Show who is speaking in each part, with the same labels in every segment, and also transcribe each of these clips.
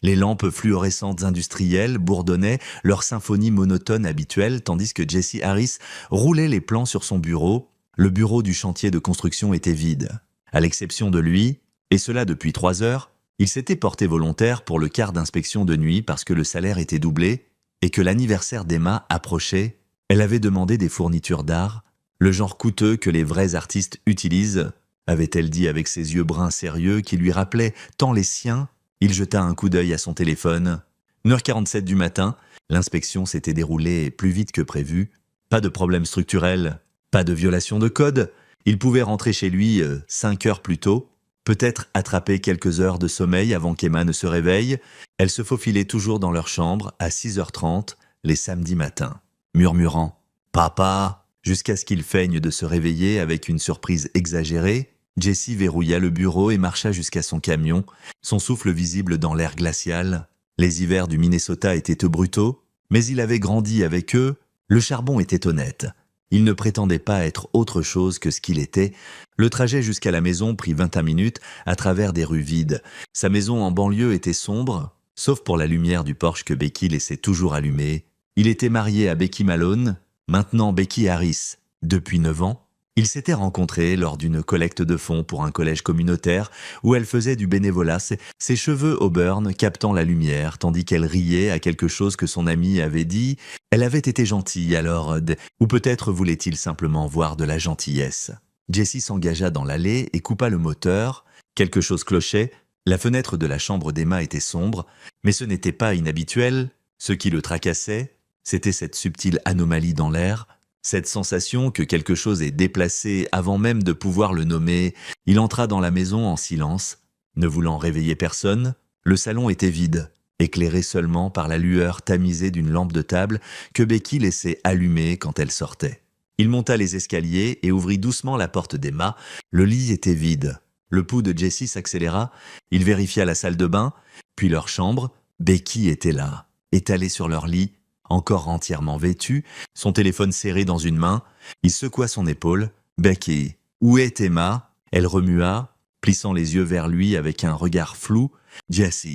Speaker 1: Les lampes fluorescentes industrielles bourdonnaient leur symphonie monotone habituelle tandis que Jesse Harris roulait les plans sur son bureau. Le bureau du chantier de construction était vide. À l'exception de lui, et cela depuis 3 heures, il s'était porté volontaire pour le quart d'inspection de nuit parce que le salaire était doublé et que l'anniversaire d'Emma approchait. Elle avait demandé des fournitures d'art, le genre coûteux que les vrais artistes utilisent, avait-elle dit avec ses yeux bruns sérieux qui lui rappelaient tant les siens. Il jeta un coup d'œil à son téléphone. 1h47 du matin, l'inspection s'était déroulée plus vite que prévu. Pas de problème structurel, pas de violation de code. Il pouvait rentrer chez lui 5 heures plus tôt, peut-être attraper quelques heures de sommeil avant qu'Emma ne se réveille. Elle se faufilait toujours dans leur chambre à 6h30 les samedis matins, murmurant « Papa !» jusqu'à ce qu'il feigne de se réveiller avec une surprise exagérée. Jesse verrouilla le bureau et marcha jusqu'à son camion, son souffle visible dans l'air glacial. Les hivers du Minnesota étaient brutaux, mais il avait grandi avec eux. Le charbon était honnête. Il ne prétendait pas être autre chose que ce qu'il était. Le trajet jusqu'à la maison prit 21 minutes à travers des rues vides. Sa maison en banlieue était sombre, sauf pour la lumière du Porsche que Becky laissait toujours allumée. Il était marié à Becky Malone, maintenant Becky Harris, depuis 9 ans. Ils s'étaient rencontrés lors d'une collecte de fonds pour un collège communautaire où elle faisait du bénévolat, ses cheveux auburn captant la lumière, tandis qu'elle riait à quelque chose que son ami avait dit. Elle avait été gentille alors, ou peut-être voulait-il simplement voir de la gentillesse. Jesse s'engagea dans l'allée et coupa le moteur. Quelque chose clochait. La fenêtre de la chambre d'Emma était sombre, mais ce n'était pas inhabituel. Ce qui le tracassait, c'était cette subtile anomalie dans l'air, cette sensation que quelque chose est déplacé avant même de pouvoir le nommer. Il entra dans la maison en silence, ne voulant réveiller personne. Le salon était vide, éclairé seulement par la lueur tamisée d'une lampe de table que Becky laissait allumée quand elle sortait. Il monta les escaliers et ouvrit doucement la porte d'Emma. Le lit était vide. Le pouls de Jesse s'accéléra. Il vérifia la salle de bain, puis leur chambre. Becky était là, étalée sur leur lit, encore entièrement vêtue, son téléphone serré dans une main. Il secoua son épaule. « Becky, où est Emma ?» Elle remua, plissant les yeux vers lui avec un regard flou. « Jesse,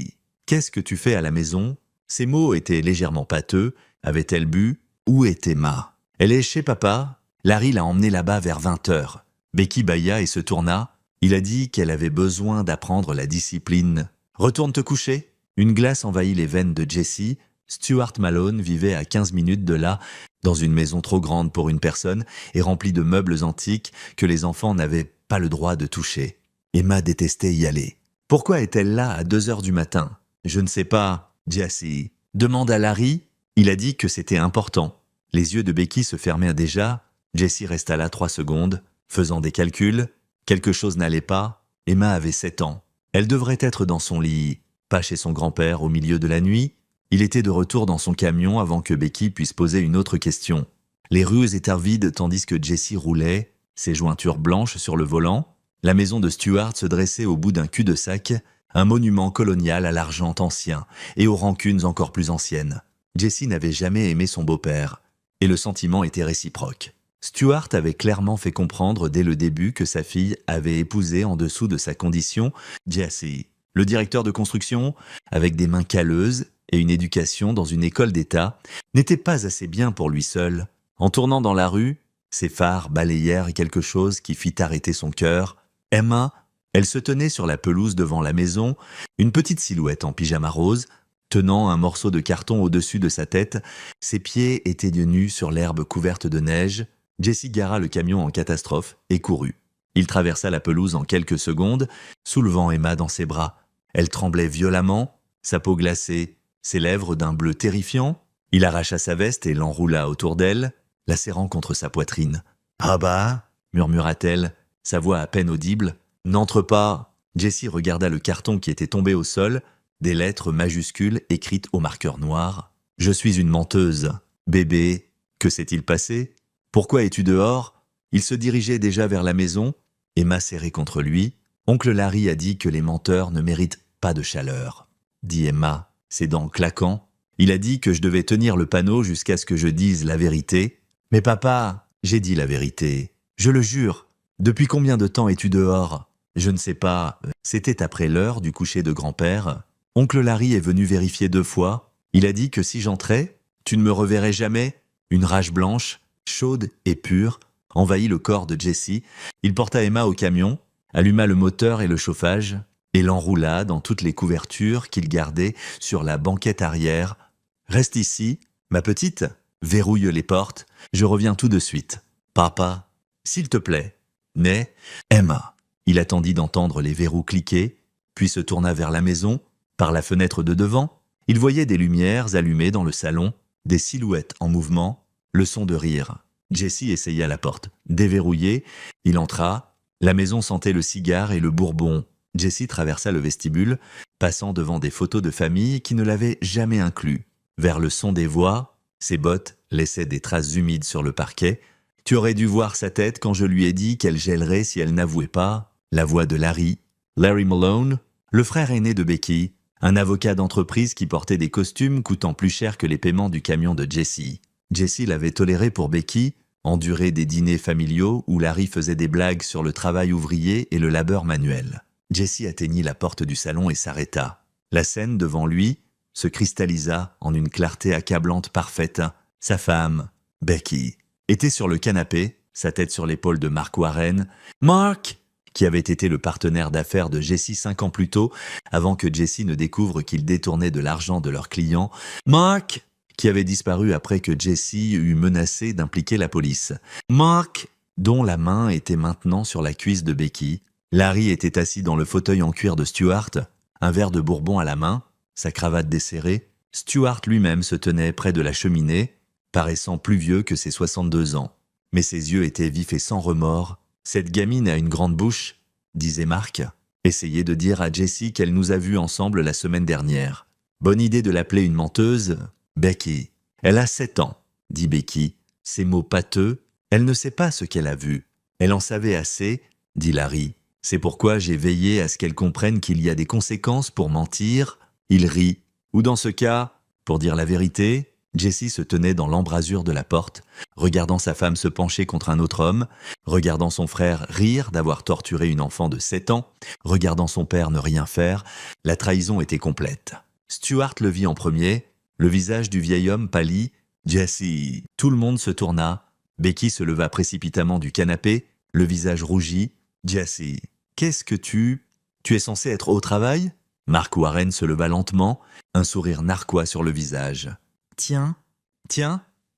Speaker 1: qu'est-ce que tu fais à la maison ?» Ses mots étaient légèrement pâteux. Avait-elle bu ? Où est Emma ? Elle est chez papa. Larry l'a emmenée là-bas vers 20h. Becky bâilla et se tourna. Il a dit qu'elle avait besoin d'apprendre la discipline. « Retourne te coucher !» Une glace envahit les veines de Jesse. Stuart Malone vivait à 15 minutes de là, dans une maison trop grande pour une personne et remplie de meubles antiques que les enfants n'avaient pas le droit de toucher. Emma détestait y aller. Pourquoi est-elle là à 2h du matin ? Je ne sais pas, Jesse. Demande à Larry. Il a dit que c'était important. Les yeux de Becky se fermèrent déjà. Jesse resta là 3 secondes, faisant des calculs. Quelque chose n'allait pas. Emma avait 7 ans. Elle devrait être dans son lit, pas chez son grand-père au milieu de la nuit. Il était de retour dans son camion avant que Becky puisse poser une autre question. Les rues étaient vides tandis que Jesse roulait, ses jointures blanches sur le volant. La maison de Stuart se dressait au bout d'un cul-de-sac, un monument colonial à l'argent ancien et aux rancunes encore plus anciennes. Jesse n'avait jamais aimé son beau-père, et le sentiment était réciproque. Stuart avait clairement fait comprendre dès le début que sa fille avait épousé en dessous de sa condition Jesse, le directeur de construction, avec des mains calleuses et une éducation dans une école d'État, n'était pas assez bien pour lui seul. En tournant dans la rue, ses phares balayèrent quelque chose qui fit arrêter son cœur. Emma, elle se tenait sur la pelouse devant la maison, une petite silhouette en pyjama rose, tenant un morceau de carton au-dessus de sa tête. Ses pieds étaient nus sur l'herbe couverte de neige. Jesse gara le camion en catastrophe et courut. Il traversa la pelouse en quelques secondes, soulevant Emma dans ses bras. Elle tremblait violemment, sa peau glacée, ses lèvres d'un bleu terrifiant. Il arracha sa veste et l'enroula autour d'elle, la serrant contre sa poitrine. « Ah bah !» murmura-t-elle, sa voix à peine audible. « N'entre pas !» Jesse regarda le carton qui était tombé au sol, des lettres majuscules écrites au marqueur noir. « Je suis une menteuse. Bébé, que s'est-il passé ? Pourquoi es-tu dehors ?» Il se dirigeait déjà vers la maison, Emma serrée contre lui. « Oncle Larry a dit que les menteurs ne méritent pas de chaleur, » dit Emma, ses dents claquant. « Il a dit que je devais tenir le panneau jusqu'à ce que je dise la vérité. »« Mais papa, j'ai dit la vérité. Je le jure. Depuis combien de temps es-tu dehors ? » « Je ne sais pas. C'était après l'heure du coucher de grand-père. » Oncle Larry est venu vérifier 2 fois. Il a dit que si j'entrais, tu ne me reverrais jamais. Une rage blanche, chaude et pure, envahit le corps de Jesse. Il porta Emma au camion, alluma le moteur et le chauffage, et l'enroula dans toutes les couvertures qu'il gardait sur la banquette arrière. « Reste ici, ma petite, verrouille les portes, je reviens tout de suite. Papa, s'il te plaît. » Mais Emma. Il attendit d'entendre les verrous cliquer, puis se tourna vers la maison. Par la fenêtre de devant, il voyait des lumières allumées dans le salon, des silhouettes en mouvement, le son de rire. Jesse essaya la porte. Déverrouillée, il entra. La maison sentait le cigare et le bourbon. Jesse traversa le vestibule, passant devant des photos de famille qui ne l'avaient jamais inclus. Vers le son des voix, ses bottes laissaient des traces humides sur le parquet. Tu aurais dû voir sa tête quand je lui ai dit qu'elle gèlerait si elle n'avouait pas. La voix de Larry Malone, le frère aîné de Becky, un avocat d'entreprise qui portait des costumes coûtant plus cher que les paiements du camion de Jesse. Jesse l'avait toléré pour Becky, enduré des dîners familiaux où Larry faisait des blagues sur le travail ouvrier et le labeur manuel. Jesse atteignit la porte du salon et s'arrêta. La scène devant lui se cristallisa en une clarté accablante parfaite. Sa femme, Becky, était sur le canapé, sa tête sur l'épaule de Mark Warren. Mark, qui avait été le partenaire d'affaires de Jesse 5 ans plus tôt, avant que Jesse ne découvre qu'il détournait de l'argent de leurs clients. Mark, qui avait disparu après que Jesse eut menacé d'impliquer la police. Mark, dont la main était maintenant sur la cuisse de Becky. Larry était assis dans le fauteuil en cuir de Stuart, un verre de bourbon à la main, sa cravate desserrée. Stuart lui-même se tenait près de la cheminée, paraissant plus vieux que ses 62 ans. Mais ses yeux étaient vifs et sans remords. « Cette gamine a une grande bouche », disait Mark. « Essayez de dire à Jessie qu'elle nous a vus ensemble la semaine dernière. Bonne idée de l'appeler une menteuse. Becky. Elle a 7 ans, dit Becky. Ces mots pâteux, elle ne sait pas ce qu'elle a vu. Elle en savait assez, dit Larry. C'est pourquoi j'ai veillé à ce qu'elle comprenne qu'il y a des conséquences pour mentir. Il rit. Ou dans ce cas, pour dire la vérité, Jessie se tenait dans l'embrasure de la porte, regardant sa femme se pencher contre un autre homme, regardant son frère rire d'avoir torturé une enfant de 7 ans, regardant son père ne rien faire. La trahison était complète. Stuart le vit en premier, le visage du vieil homme pâlit. Jessie. Tout le monde se tourna. Becky se leva précipitamment du canapé, le visage rougi. Jessie. Qu'est-ce que tu es censé être au travail? Mark Warren se leva lentement, un sourire narquois sur le visage. Tiens.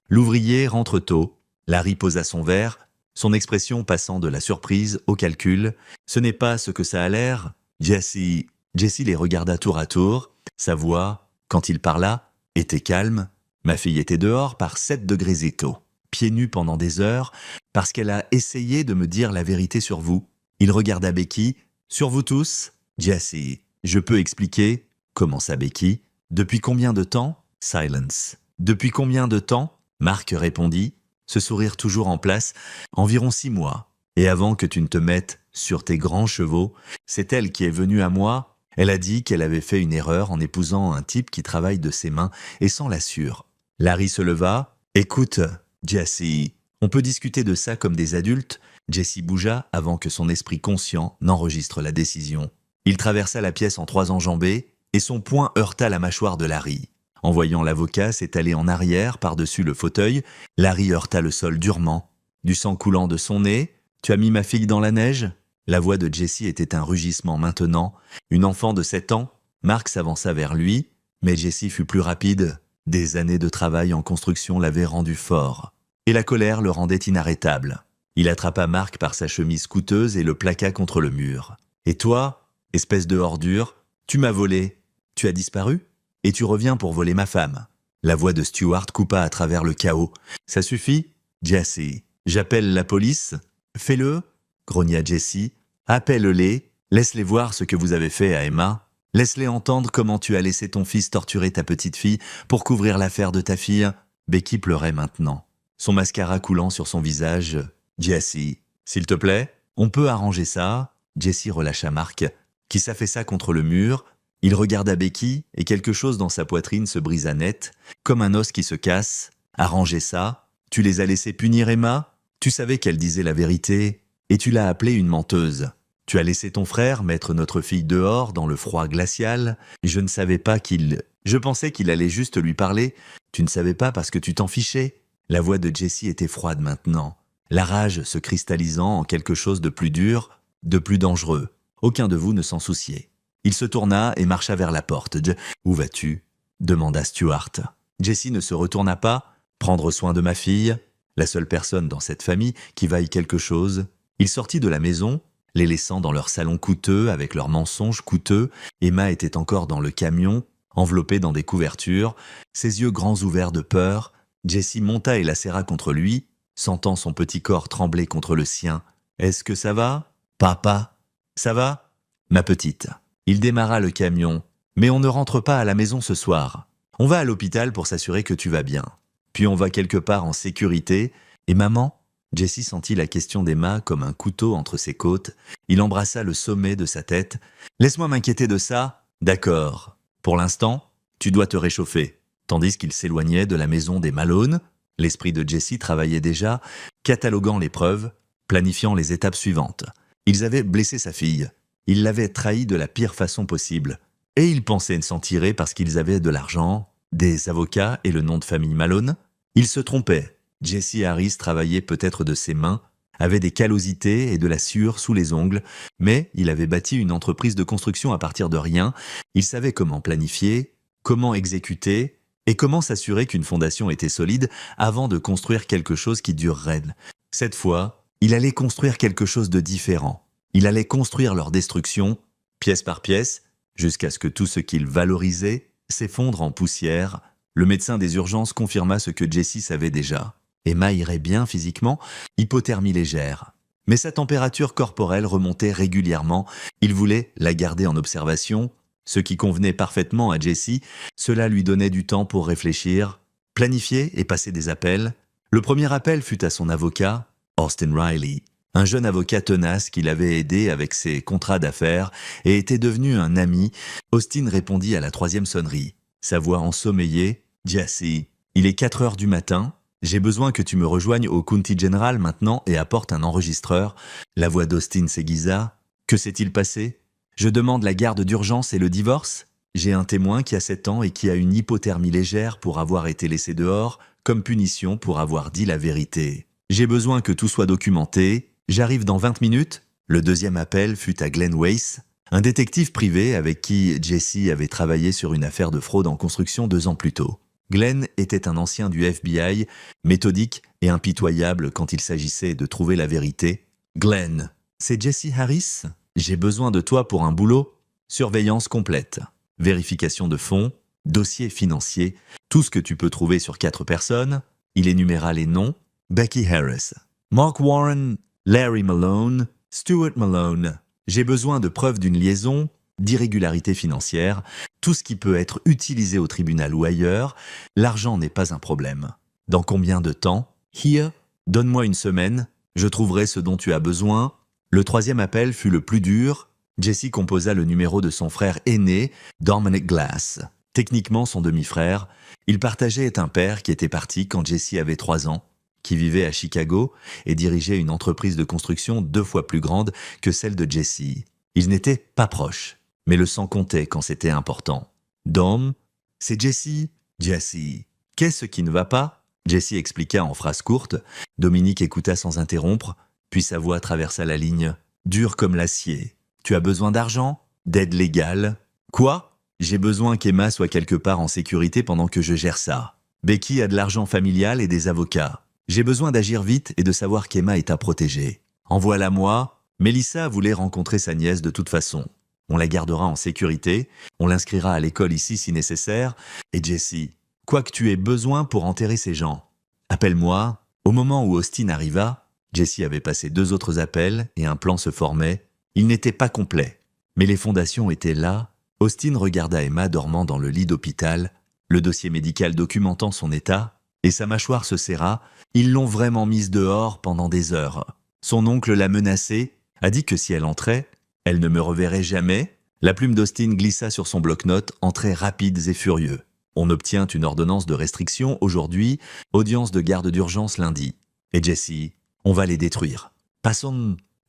Speaker 1: L'ouvrier rentre tôt. Larry posa son verre, son expression passant de la surprise au calcul. Ce n'est pas ce que ça a l'air. Jessie les regarda tour à tour. Sa voix, quand il parla, était calme. Ma fille était dehors par 7 degrés étau, pieds nus pendant des heures, parce qu'elle a essayé de me dire la vérité sur vous. Il regarda Becky. Sur vous tous? Jessie. Je peux expliquer, commença Becky. Depuis combien de temps? Silence. Depuis combien de temps? Mark répondit, ce sourire toujours en place. Environ 6 mois. Et avant que tu ne te mettes sur tes grands chevaux, c'est elle qui est venue à moi. Elle a dit qu'elle avait fait une erreur en épousant un type qui travaille de ses mains et s'en l'assure. Larry se leva. Écoute, Jessie, on peut discuter de ça comme des adultes. Jessie bougea avant que son esprit conscient n'enregistre la décision. Il traversa la pièce en 3 enjambées et son poing heurta la mâchoire de Larry. En voyant l'avocat s'étaler en arrière par-dessus le fauteuil, Larry heurta le sol durement. Du sang coulant de son nez, « Tu as mis ma fille dans la neige ?» La voix de Jessie était un rugissement maintenant. Une enfant de 7 ans, Mark s'avança vers lui, mais Jessie fut plus rapide. Des années de travail en construction l'avaient rendu fort. Et la colère le rendait inarrêtable. Il attrapa Mark par sa chemise coûteuse et le plaqua contre le mur. « Et toi, espèce de ordure, tu m'as volé. Tu as disparu ? Et tu reviens pour voler ma femme. » La voix de Stuart coupa à travers le chaos. « Ça suffit, Jessie. J'appelle la police. »« Fais-le, » grogna Jessie. « Appelle-les. Laisse-les voir ce que vous avez fait à Emma. Laisse-les entendre comment tu as laissé ton fils torturer ta petite fille pour couvrir l'affaire de ta fille. » Becky pleurait maintenant, son mascara coulant sur son visage. « Jessie, s'il te plaît, on peut arranger ça. » Jessie relâcha Mark, qui s'affaissa contre le mur. Il regarda Becky et quelque chose dans sa poitrine se brisa net, comme un os qui se casse. « Arranger ça? Tu les as laissés punir Emma? Tu savais qu'elle disait la vérité et tu l'as appelée une menteuse. Tu as laissé ton frère mettre notre fille dehors dans le froid glacial. Je ne savais pas qu'il... Je pensais qu'il allait juste lui parler. Tu ne savais pas parce que tu t'en fichais. La voix de Jessie était froide maintenant, la rage se cristallisant en quelque chose de plus dur, de plus dangereux. Aucun de vous ne s'en souciait. Il se tourna et marcha vers la porte. « Où vas-tu » demanda Stuart. Jessie ne se retourna pas. « Prendre soin de ma fille, la seule personne dans cette famille qui vaille quelque chose. » Il sortit de la maison, les laissant dans leur salon coûteux avec leurs mensonges coûteux. Emma était encore dans le camion, enveloppée dans des couvertures, ses yeux grands ouverts de peur. Jessie monta et la serra contre lui, sentant son petit corps trembler contre le sien. « Est-ce que ça va, papa ? Ça va, ma petite ?» Il démarra le camion. « Mais on ne rentre pas à la maison ce soir. On va à l'hôpital pour s'assurer que tu vas bien. Puis on va quelque part en sécurité. Et maman ?» Jessie sentit la question d'Emma comme un couteau entre ses côtes. Il embrassa le sommet de sa tête. « Laisse-moi m'inquiéter de ça. D'accord. Pour l'instant, tu dois te réchauffer. » Tandis qu'il s'éloignait de la maison des Malone, l'esprit de Jessie travaillait déjà, cataloguant les preuves, planifiant les étapes suivantes. Ils avaient blessé sa fille. Ils l'avaient trahie de la pire façon possible. Et ils pensaient s'en tirer parce qu'ils avaient de l'argent, des avocats et le nom de famille Malone. Ils se trompaient. Jesse Harris travaillait peut-être de ses mains, avait des callosités et de la sueur sous les ongles, mais il avait bâti une entreprise de construction à partir de rien. Il savait comment planifier, comment exécuter, et comment s'assurer qu'une fondation était solide avant de construire quelque chose qui durerait. Cette fois, il allait construire quelque chose de différent. Il allait construire leur destruction, pièce par pièce, jusqu'à ce que tout ce qu'il valorisait s'effondre en poussière. Le médecin des urgences confirma ce que Jessie savait déjà. Emma irait bien physiquement, hypothermie légère. Mais sa température corporelle remontait régulièrement. Il voulait la garder en observation, ce qui convenait parfaitement à Jessie. Cela lui donnait du temps pour réfléchir, planifier et passer des appels. Le premier appel fut à son avocat, Austin Riley, un jeune avocat tenace qui l'avait aidé avec ses contrats d'affaires et était devenu un ami. Austin répondit à la 3e sonnerie. Sa voix ensommeillée. « Jessie, il est 4 heures du matin. J'ai besoin que tu me rejoignes au County General maintenant et apporte un enregistreur. » La voix d'Austin s'aiguisa. « Que s'est-il passé ? Je demande la garde d'urgence et le divorce. J'ai un témoin qui a 7 ans et qui a une hypothermie légère pour avoir été laissé dehors, comme punition pour avoir dit la vérité. J'ai besoin que tout soit documenté. J'arrive dans 20 minutes. » Le deuxième appel fut à Glenn Weiss, un détective privé avec qui Jessie avait travaillé sur une affaire de fraude en construction 2 ans plus tôt. Glenn était un ancien du FBI, méthodique et impitoyable quand il s'agissait de trouver la vérité. « Glenn, c'est Jessie Harris ? J'ai besoin de toi pour un boulot. Surveillance complète, vérification de fonds, dossier financier, tout ce que tu peux trouver sur 4 personnes. » Il énuméra les noms. Becky Harris, Mark Warren, Larry Malone, Stuart Malone. J'ai besoin de preuves d'une liaison, d'irrégularité financière, tout ce qui peut être utilisé au tribunal ou ailleurs. L'argent n'est pas un problème. Dans combien de temps ? Here, donne-moi 1 semaine, je trouverai ce dont tu as besoin. Le 3e appel fut le plus dur. Jessie composa le numéro de son frère aîné, Dominic Glass, techniquement son demi-frère. Il partageait un père qui était parti quand Jessie avait 3 ans, qui vivait à Chicago et dirigeait une entreprise de construction 2 fois plus grande que celle de Jessie. Ils n'étaient pas proches, mais le sang comptait quand c'était important. « Dom, c'est Jessie. Jessie, qu'est-ce qui ne va pas ?» Jessie expliqua en phrases courtes. Dominique écouta sans interrompre, puis sa voix traversa la ligne, dure comme l'acier. « Tu as besoin d'argent ? D'aide légale ? Quoi ? J'ai besoin qu'Emma soit quelque part en sécurité pendant que je gère ça. Becky a de l'argent familial et des avocats. J'ai besoin d'agir vite et de savoir qu'Emma est à protéger. Envoie-la-moi. Mélissa voulait rencontrer sa nièce de toute façon. On la gardera en sécurité, on l'inscrira à l'école ici si nécessaire. Et Jessie, quoi que tu aies besoin pour enterrer ces gens, appelle-moi. » Au moment où Austin arriva, Jessie avait passé 2 autres appels et un plan se formait. Il n'était pas complet, mais les fondations étaient là. Austin regarda Emma dormant dans le lit d'hôpital, le dossier médical documentant son état, et sa mâchoire se serra. Ils l'ont vraiment mise dehors pendant des heures. Son oncle l'a menacée, a dit que si elle entrait, elle ne me reverrait jamais. La plume d'Austin glissa sur son bloc-notes en traits rapides et furieux. On obtient une ordonnance de restriction aujourd'hui, audience de garde d'urgence lundi. Et Jessie, on va les détruire.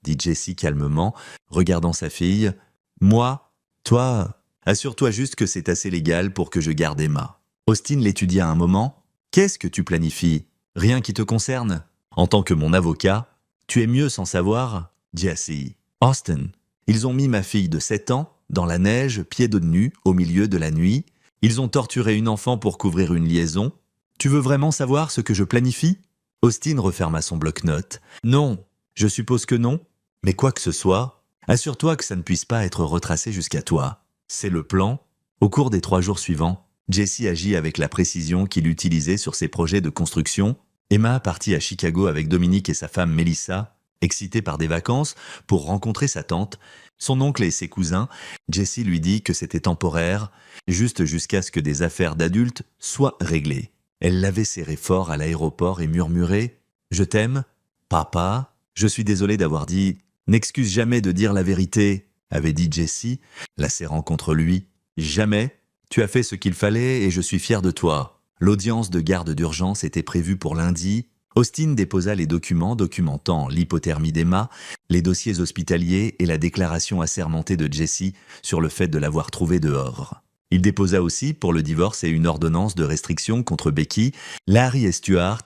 Speaker 1: dit Jessie calmement, regardant sa fille. Moi, toi, assure-toi juste que c'est assez légal pour que je garde Emma. Austin l'étudia un moment. Qu'est-ce que tu planifies? Rien qui te concerne? En tant que mon avocat, tu es mieux sans savoir? Jessie. Austin, ils ont mis ma fille de 7 ans dans la neige, pieds nus, au milieu de la nuit. Ils ont torturé une enfant pour couvrir une liaison. Tu veux vraiment savoir ce que je planifie? Austin referma son bloc-notes. Non, je suppose que non. Mais quoi que ce soit, assure-toi que ça ne puisse pas être retracé jusqu'à toi. C'est le plan. Au cours des 3 jours suivants, Jessie agit avec la précision qu'il utilisait sur ses projets de construction. Emma partit à Chicago avec Dominique et sa femme Melissa, excitée par des vacances, pour rencontrer sa tante, son oncle et ses cousins. Jessie lui dit que c'était temporaire, juste jusqu'à ce que des affaires d'adultes soient réglées. Elle l'avait serré fort à l'aéroport et murmurait « Je t'aime, papa, je suis désolée d'avoir dit « N'excuse jamais de dire la vérité », avait dit Jessie, la serrant contre lui. « Jamais. Tu as fait ce qu'il fallait et je suis fier de toi. » L'audience de garde d'urgence était prévue pour lundi. Austin déposa les documents documentant l'hypothermie d'Emma, les dossiers hospitaliers et la déclaration assermentée de Jessie sur le fait de l'avoir trouvée dehors. Il déposa aussi pour le divorce et une ordonnance de restriction contre Becky, Larry et Stuart.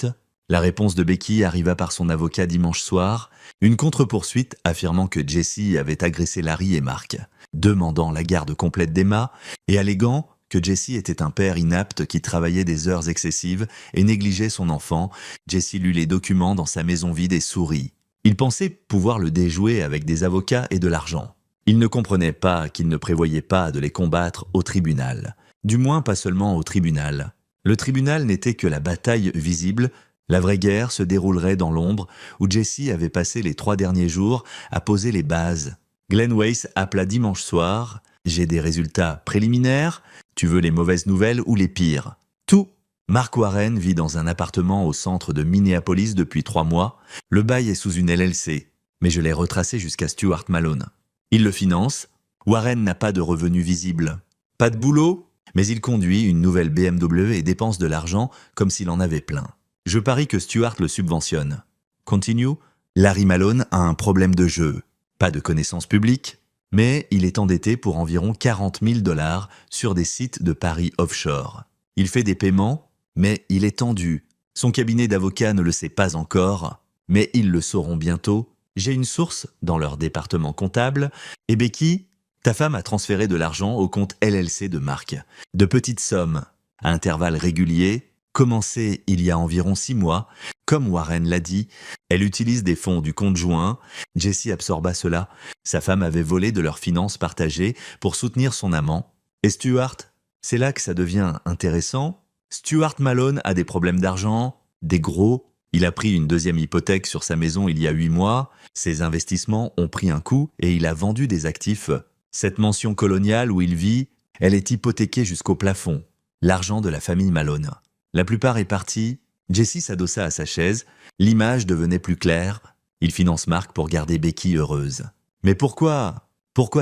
Speaker 1: La réponse de Becky arriva par son avocat dimanche soir, une contre-poursuite affirmant que Jessie avait agressé Larry et Mark, demandant la garde complète d'Emma et alléguant que Jessie était un père inapte qui travaillait des heures excessives et négligeait son enfant. Jessie lut les documents dans sa maison vide et sourit. Il pensait pouvoir le déjouer avec des avocats et de l'argent. Il ne comprenait pas qu'il ne prévoyait pas de les combattre au tribunal. Du moins pas seulement au tribunal. Le tribunal n'était que la bataille visible. La vraie guerre se déroulerait dans l'ombre, où Jessie avait passé les 3 derniers jours à poser les bases. Glenn Weiss appela dimanche soir. « J'ai des résultats préliminaires. Tu veux les mauvaises nouvelles ou les pires ?» Tout. Mark Warren vit dans un appartement au centre de Minneapolis depuis 3 mois. Le bail est sous une LLC, mais je l'ai retracé jusqu'à Stuart Malone. Il le finance. Warren n'a pas de revenus visibles. Pas de boulot, mais il conduit une nouvelle BMW et dépense de l'argent comme s'il en avait plein. Je parie que Stuart le subventionne. Continue. Larry Malone a un problème de jeu. Pas de connaissances publiques, mais il est endetté pour environ 40 000 $ sur des sites de paris offshore. Il fait des paiements, mais il est tendu. Son cabinet d'avocats ne le sait pas encore, mais ils le sauront bientôt. J'ai une source dans leur département comptable. Et Becky, ta femme a transféré de l'argent au compte LLC de Mark. De petites sommes, à intervalles réguliers, commencées il y a environ 6 mois. Comme Warren l'a dit, elle utilise des fonds du compte joint. Jessie absorba cela. Sa femme avait volé de leurs finances partagées pour soutenir son amant. Et Stuart, c'est là que ça devient intéressant. Stuart Malone a des problèmes d'argent, des gros. Il a pris une 2e hypothèque sur sa maison il y a 8 mois. Ses investissements ont pris un coup et il a vendu des actifs. Cette mansion coloniale où il vit, elle est hypothéquée jusqu'au plafond. L'argent de la famille Malone. La plupart est parti. Jessie s'adossa à sa chaise. L'image devenait plus claire. Il finance Mark pour garder Becky heureuse. Mais pourquoi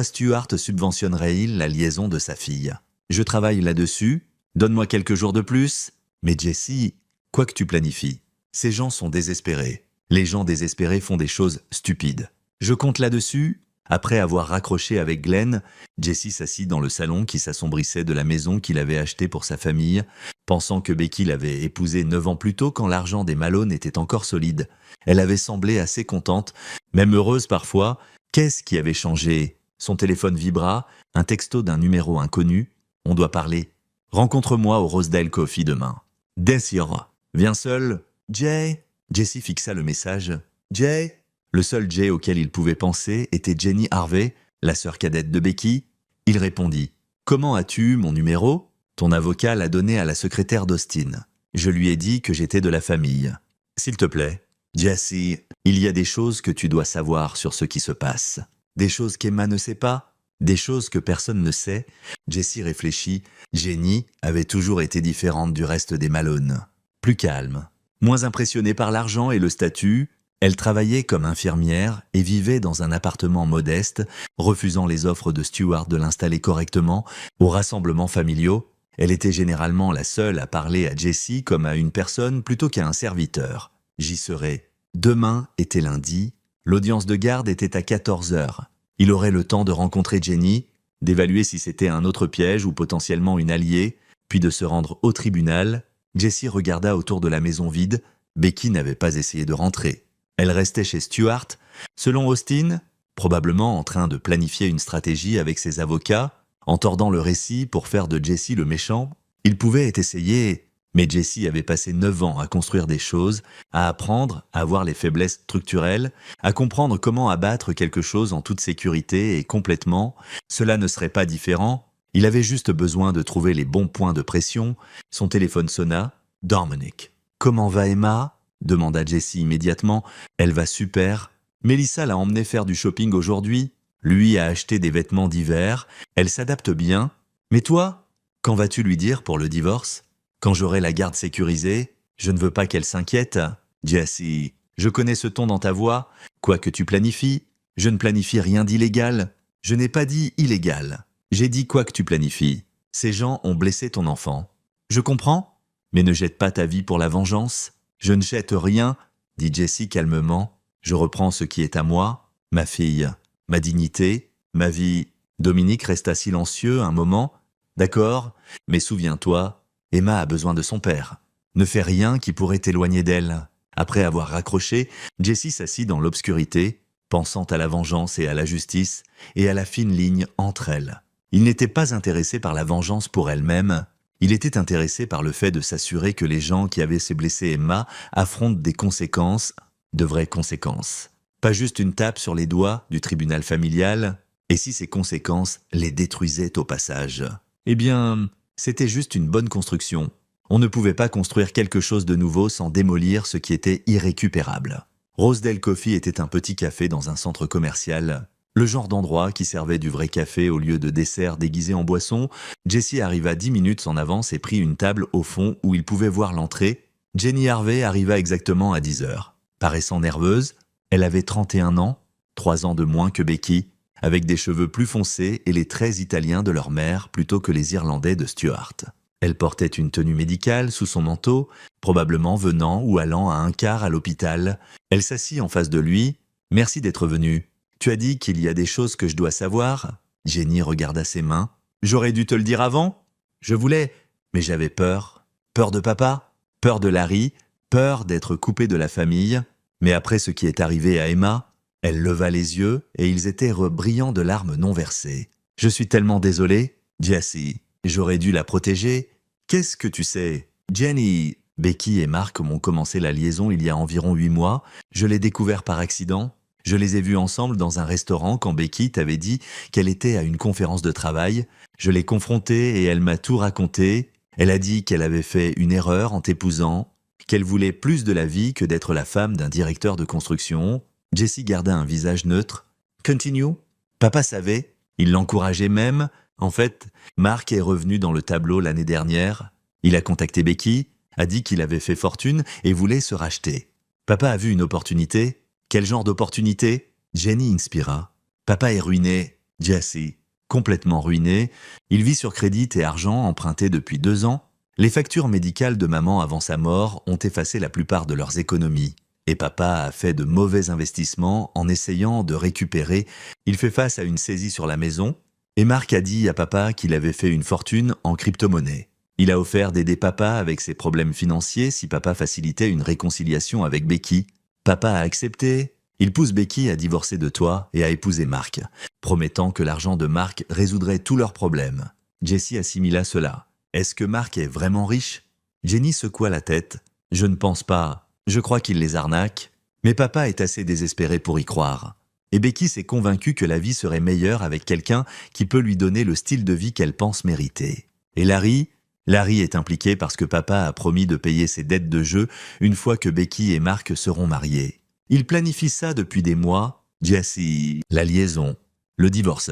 Speaker 1: Stuart subventionnerait-il la liaison de sa fille? Je travaille là-dessus. Donne-moi quelques jours de plus. Mais Jessie, quoi que tu planifies, ces gens sont désespérés. Les gens désespérés font des choses stupides. Je compte là-dessus. Après avoir raccroché avec Glenn, Jessie s'assit dans le salon qui s'assombrissait de la maison qu'il avait achetée pour sa famille, pensant que Becky l'avait épousée 9 ans plus tôt quand l'argent des Malone était encore solide. Elle avait semblé assez contente, même heureuse parfois. Qu'est-ce qui avait changé? Son téléphone vibra, un texto d'un numéro inconnu. On doit parler. Rencontre-moi au Rosedale Coffee demain. Desire. Viens seul. Jay. Jessie fixa le message. Jay. Le seul Jay auquel il pouvait penser était Jenny Harvey, la sœur cadette de Becky. Il répondit. Comment as-tu mon numéro? Ton avocat l'a donné à la secrétaire d'Austin. Je lui ai dit que j'étais de la famille. S'il te plaît. Jessie, il y a des choses que tu dois savoir sur ce qui se passe. Des choses qu'Emma ne sait pas. Des choses que personne ne sait. Jessie réfléchit. Jenny avait toujours été différente du reste des Malone. Plus calme. Moins impressionnée par l'argent et le statut. Elle travaillait comme infirmière et vivait dans un appartement modeste, refusant les offres de Stuart de l'installer correctement aux rassemblements familiaux. Elle était généralement la seule à parler à Jessie comme à une personne plutôt qu'à un serviteur. J'y serai. Demain était lundi. L'audience de garde était à 14 heures. Il aurait le temps de rencontrer Jenny, d'évaluer si c'était un autre piège ou potentiellement une alliée, puis de se rendre au tribunal. Jessie regarda autour de la maison vide. Becky n'avait pas essayé de rentrer. Elle restait chez Stuart. Selon Austin, probablement en train de planifier une stratégie avec ses avocats, en tordant le récit pour faire de Jessie le méchant. Il pouvait être essayé, mais Jessie avait passé 9 ans à construire des choses, à apprendre à voir les faiblesses structurelles, à comprendre comment abattre quelque chose en toute sécurité et complètement. Cela ne serait pas différent. Il avait juste besoin de trouver les bons points de pression. Son téléphone sonna. Dominic. « Comment va Emma ?» demanda Jessie immédiatement. « Elle va super. Mélissa l'a emmenée faire du shopping aujourd'hui. Lui a acheté des vêtements d'hiver. Elle s'adapte bien. Mais toi, quand vas-tu lui dire pour le divorce ? Quand j'aurai la garde sécurisée, je ne veux pas qu'elle s'inquiète. Jessie, je connais ce ton dans ta voix. Quoi que tu planifies, je ne planifie rien d'illégal. Je n'ai pas dit illégal. J'ai dit quoi que tu planifies. Ces gens ont blessé ton enfant. Je comprends, mais ne jette pas ta vie pour la vengeance. Je ne jette rien, dit Jessie calmement. Je reprends ce qui est à moi, ma fille, ma dignité, ma vie. Dominique resta silencieux un moment. D'accord, mais souviens-toi, Emma a besoin de son père. Ne fais rien qui pourrait t'éloigner d'elle. Après avoir raccroché, Jessie s'assit dans l'obscurité, pensant à la vengeance et à la justice, et à la fine ligne entre elles. Il n'était pas intéressé par la vengeance pour elle-même. Il était intéressé par le fait de s'assurer que les gens qui avaient blessé Emma affrontent des conséquences, de vraies conséquences. Pas juste une tape sur les doigts du tribunal familial, et si ces conséquences les détruisaient au passage. Eh bien, c'était juste une bonne construction. On ne pouvait pas construire quelque chose de nouveau sans démolir ce qui était irrécupérable. Rosedale Coffee était un petit café dans un centre commercial. Le genre d'endroit qui servait du vrai café au lieu de dessert déguisé en boisson. Jessie arriva 10 minutes en avance et prit une table au fond où il pouvait voir l'entrée. Jenny Harvey arriva exactement à 10 heures. Paraissant nerveuse, elle avait 31 ans, 3 ans de moins que Becky, avec des cheveux plus foncés et les traits italiens de leur mère plutôt que les Irlandais de Stuart. Elle portait une tenue médicale sous son manteau, probablement venant ou allant à un quart à l'hôpital. Elle s'assit en face de lui. « Merci d'être venu. Tu as dit qu'il y a des choses que je dois savoir ?» Jenny regarda ses mains. « J'aurais dû te le dire avant. Je voulais, mais j'avais peur. Peur de papa, peur de Larry, peur d'être coupée de la famille. Mais après ce qui est arrivé à Emma, elle leva les yeux et ils étaient brillants de larmes non versées. « Je suis tellement désolée, Jessie. J'aurais dû la protéger. Qu'est-ce que tu sais, Jenny ?» Becky et Mark m'ont commencé la liaison il y a environ 8 mois. Je l'ai découvert par accident. Je les ai vus ensemble dans un restaurant quand Becky t'avait dit qu'elle était à une conférence de travail. Je l'ai confrontée et elle m'a tout raconté. Elle a dit qu'elle avait fait une erreur en t'épousant, qu'elle voulait plus de la vie que d'être la femme d'un directeur de construction. Jessie garda un visage neutre. « Continue. Papa savait. Il l'encourageait même. En fait, Mark est revenu dans le tableau l'année dernière. Il a contacté Becky, a dit qu'il avait fait fortune et voulait se racheter. Papa a vu une opportunité. Quel genre d'opportunité ? Jenny inspira. Papa est ruiné, Jessie. Complètement ruiné. Il vit sur crédit et argent emprunté depuis 2 ans. Les factures médicales de maman avant sa mort ont effacé la plupart de leurs économies. Et papa a fait de mauvais investissements en essayant de récupérer. Il fait face à une saisie sur la maison. Et Mark a dit à papa qu'il avait fait une fortune en crypto-monnaie. Il a offert d'aider papa avec ses problèmes financiers si papa facilitait une réconciliation avec Becky. Papa a accepté. Il pousse Becky à divorcer de toi et à épouser Mark, promettant que l'argent de Mark résoudrait tous leurs problèmes. Jessie assimila cela. Est-ce que Mark est vraiment riche ? Jenny secoua la tête. Je ne pense pas. Je crois qu'il les arnaque. Mais papa est assez désespéré pour y croire. Et Becky s'est convaincue que la vie serait meilleure avec quelqu'un qui peut lui donner le style de vie qu'elle pense mériter. Et Larry est impliqué parce que papa a promis de payer ses dettes de jeu une fois que Becky et Mark seront mariés. Il planifie ça depuis des mois. Jessie, la liaison, le divorce,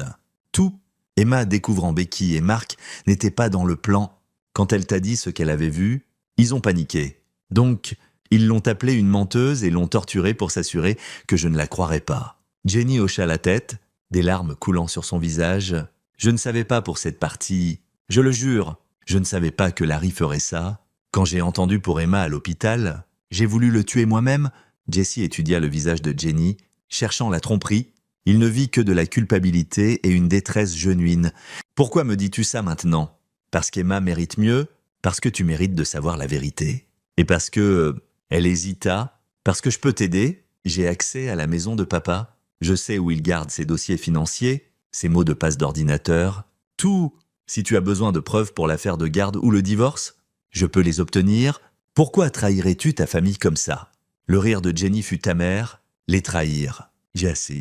Speaker 1: tout. Emma, découvrant Becky et Mark, n'était pas dans le plan. Quand elle t'a dit ce qu'elle avait vu, ils ont paniqué. Donc, ils l'ont appelée une menteuse et l'ont torturée pour s'assurer que je ne la croirais pas. Jenny hocha la tête, des larmes coulant sur son visage. Je ne savais pas pour cette partie. Je le jure, je ne savais pas que Larry ferait ça. Quand j'ai entendu pour Emma à l'hôpital, j'ai voulu le tuer moi-même. Jessie étudia le visage de Jenny. cherchant la tromperie. Il ne vit que de la culpabilité et une détresse genuine. Pourquoi me dis-tu ça maintenant? Parce qu'Emma mérite mieux, parce que tu mérites de savoir la vérité. Et parce que elle hésita, parce que je peux t'aider, j'ai accès à la maison de papa. Je sais où il garde ses dossiers financiers, ses mots de passe d'ordinateur, tout. Si tu as besoin de preuves pour l'affaire de garde ou le divorce, je peux les obtenir. Pourquoi trahirais-tu ta famille comme ça? Le rire de Jenny fut amer. Les trahir. Jesse,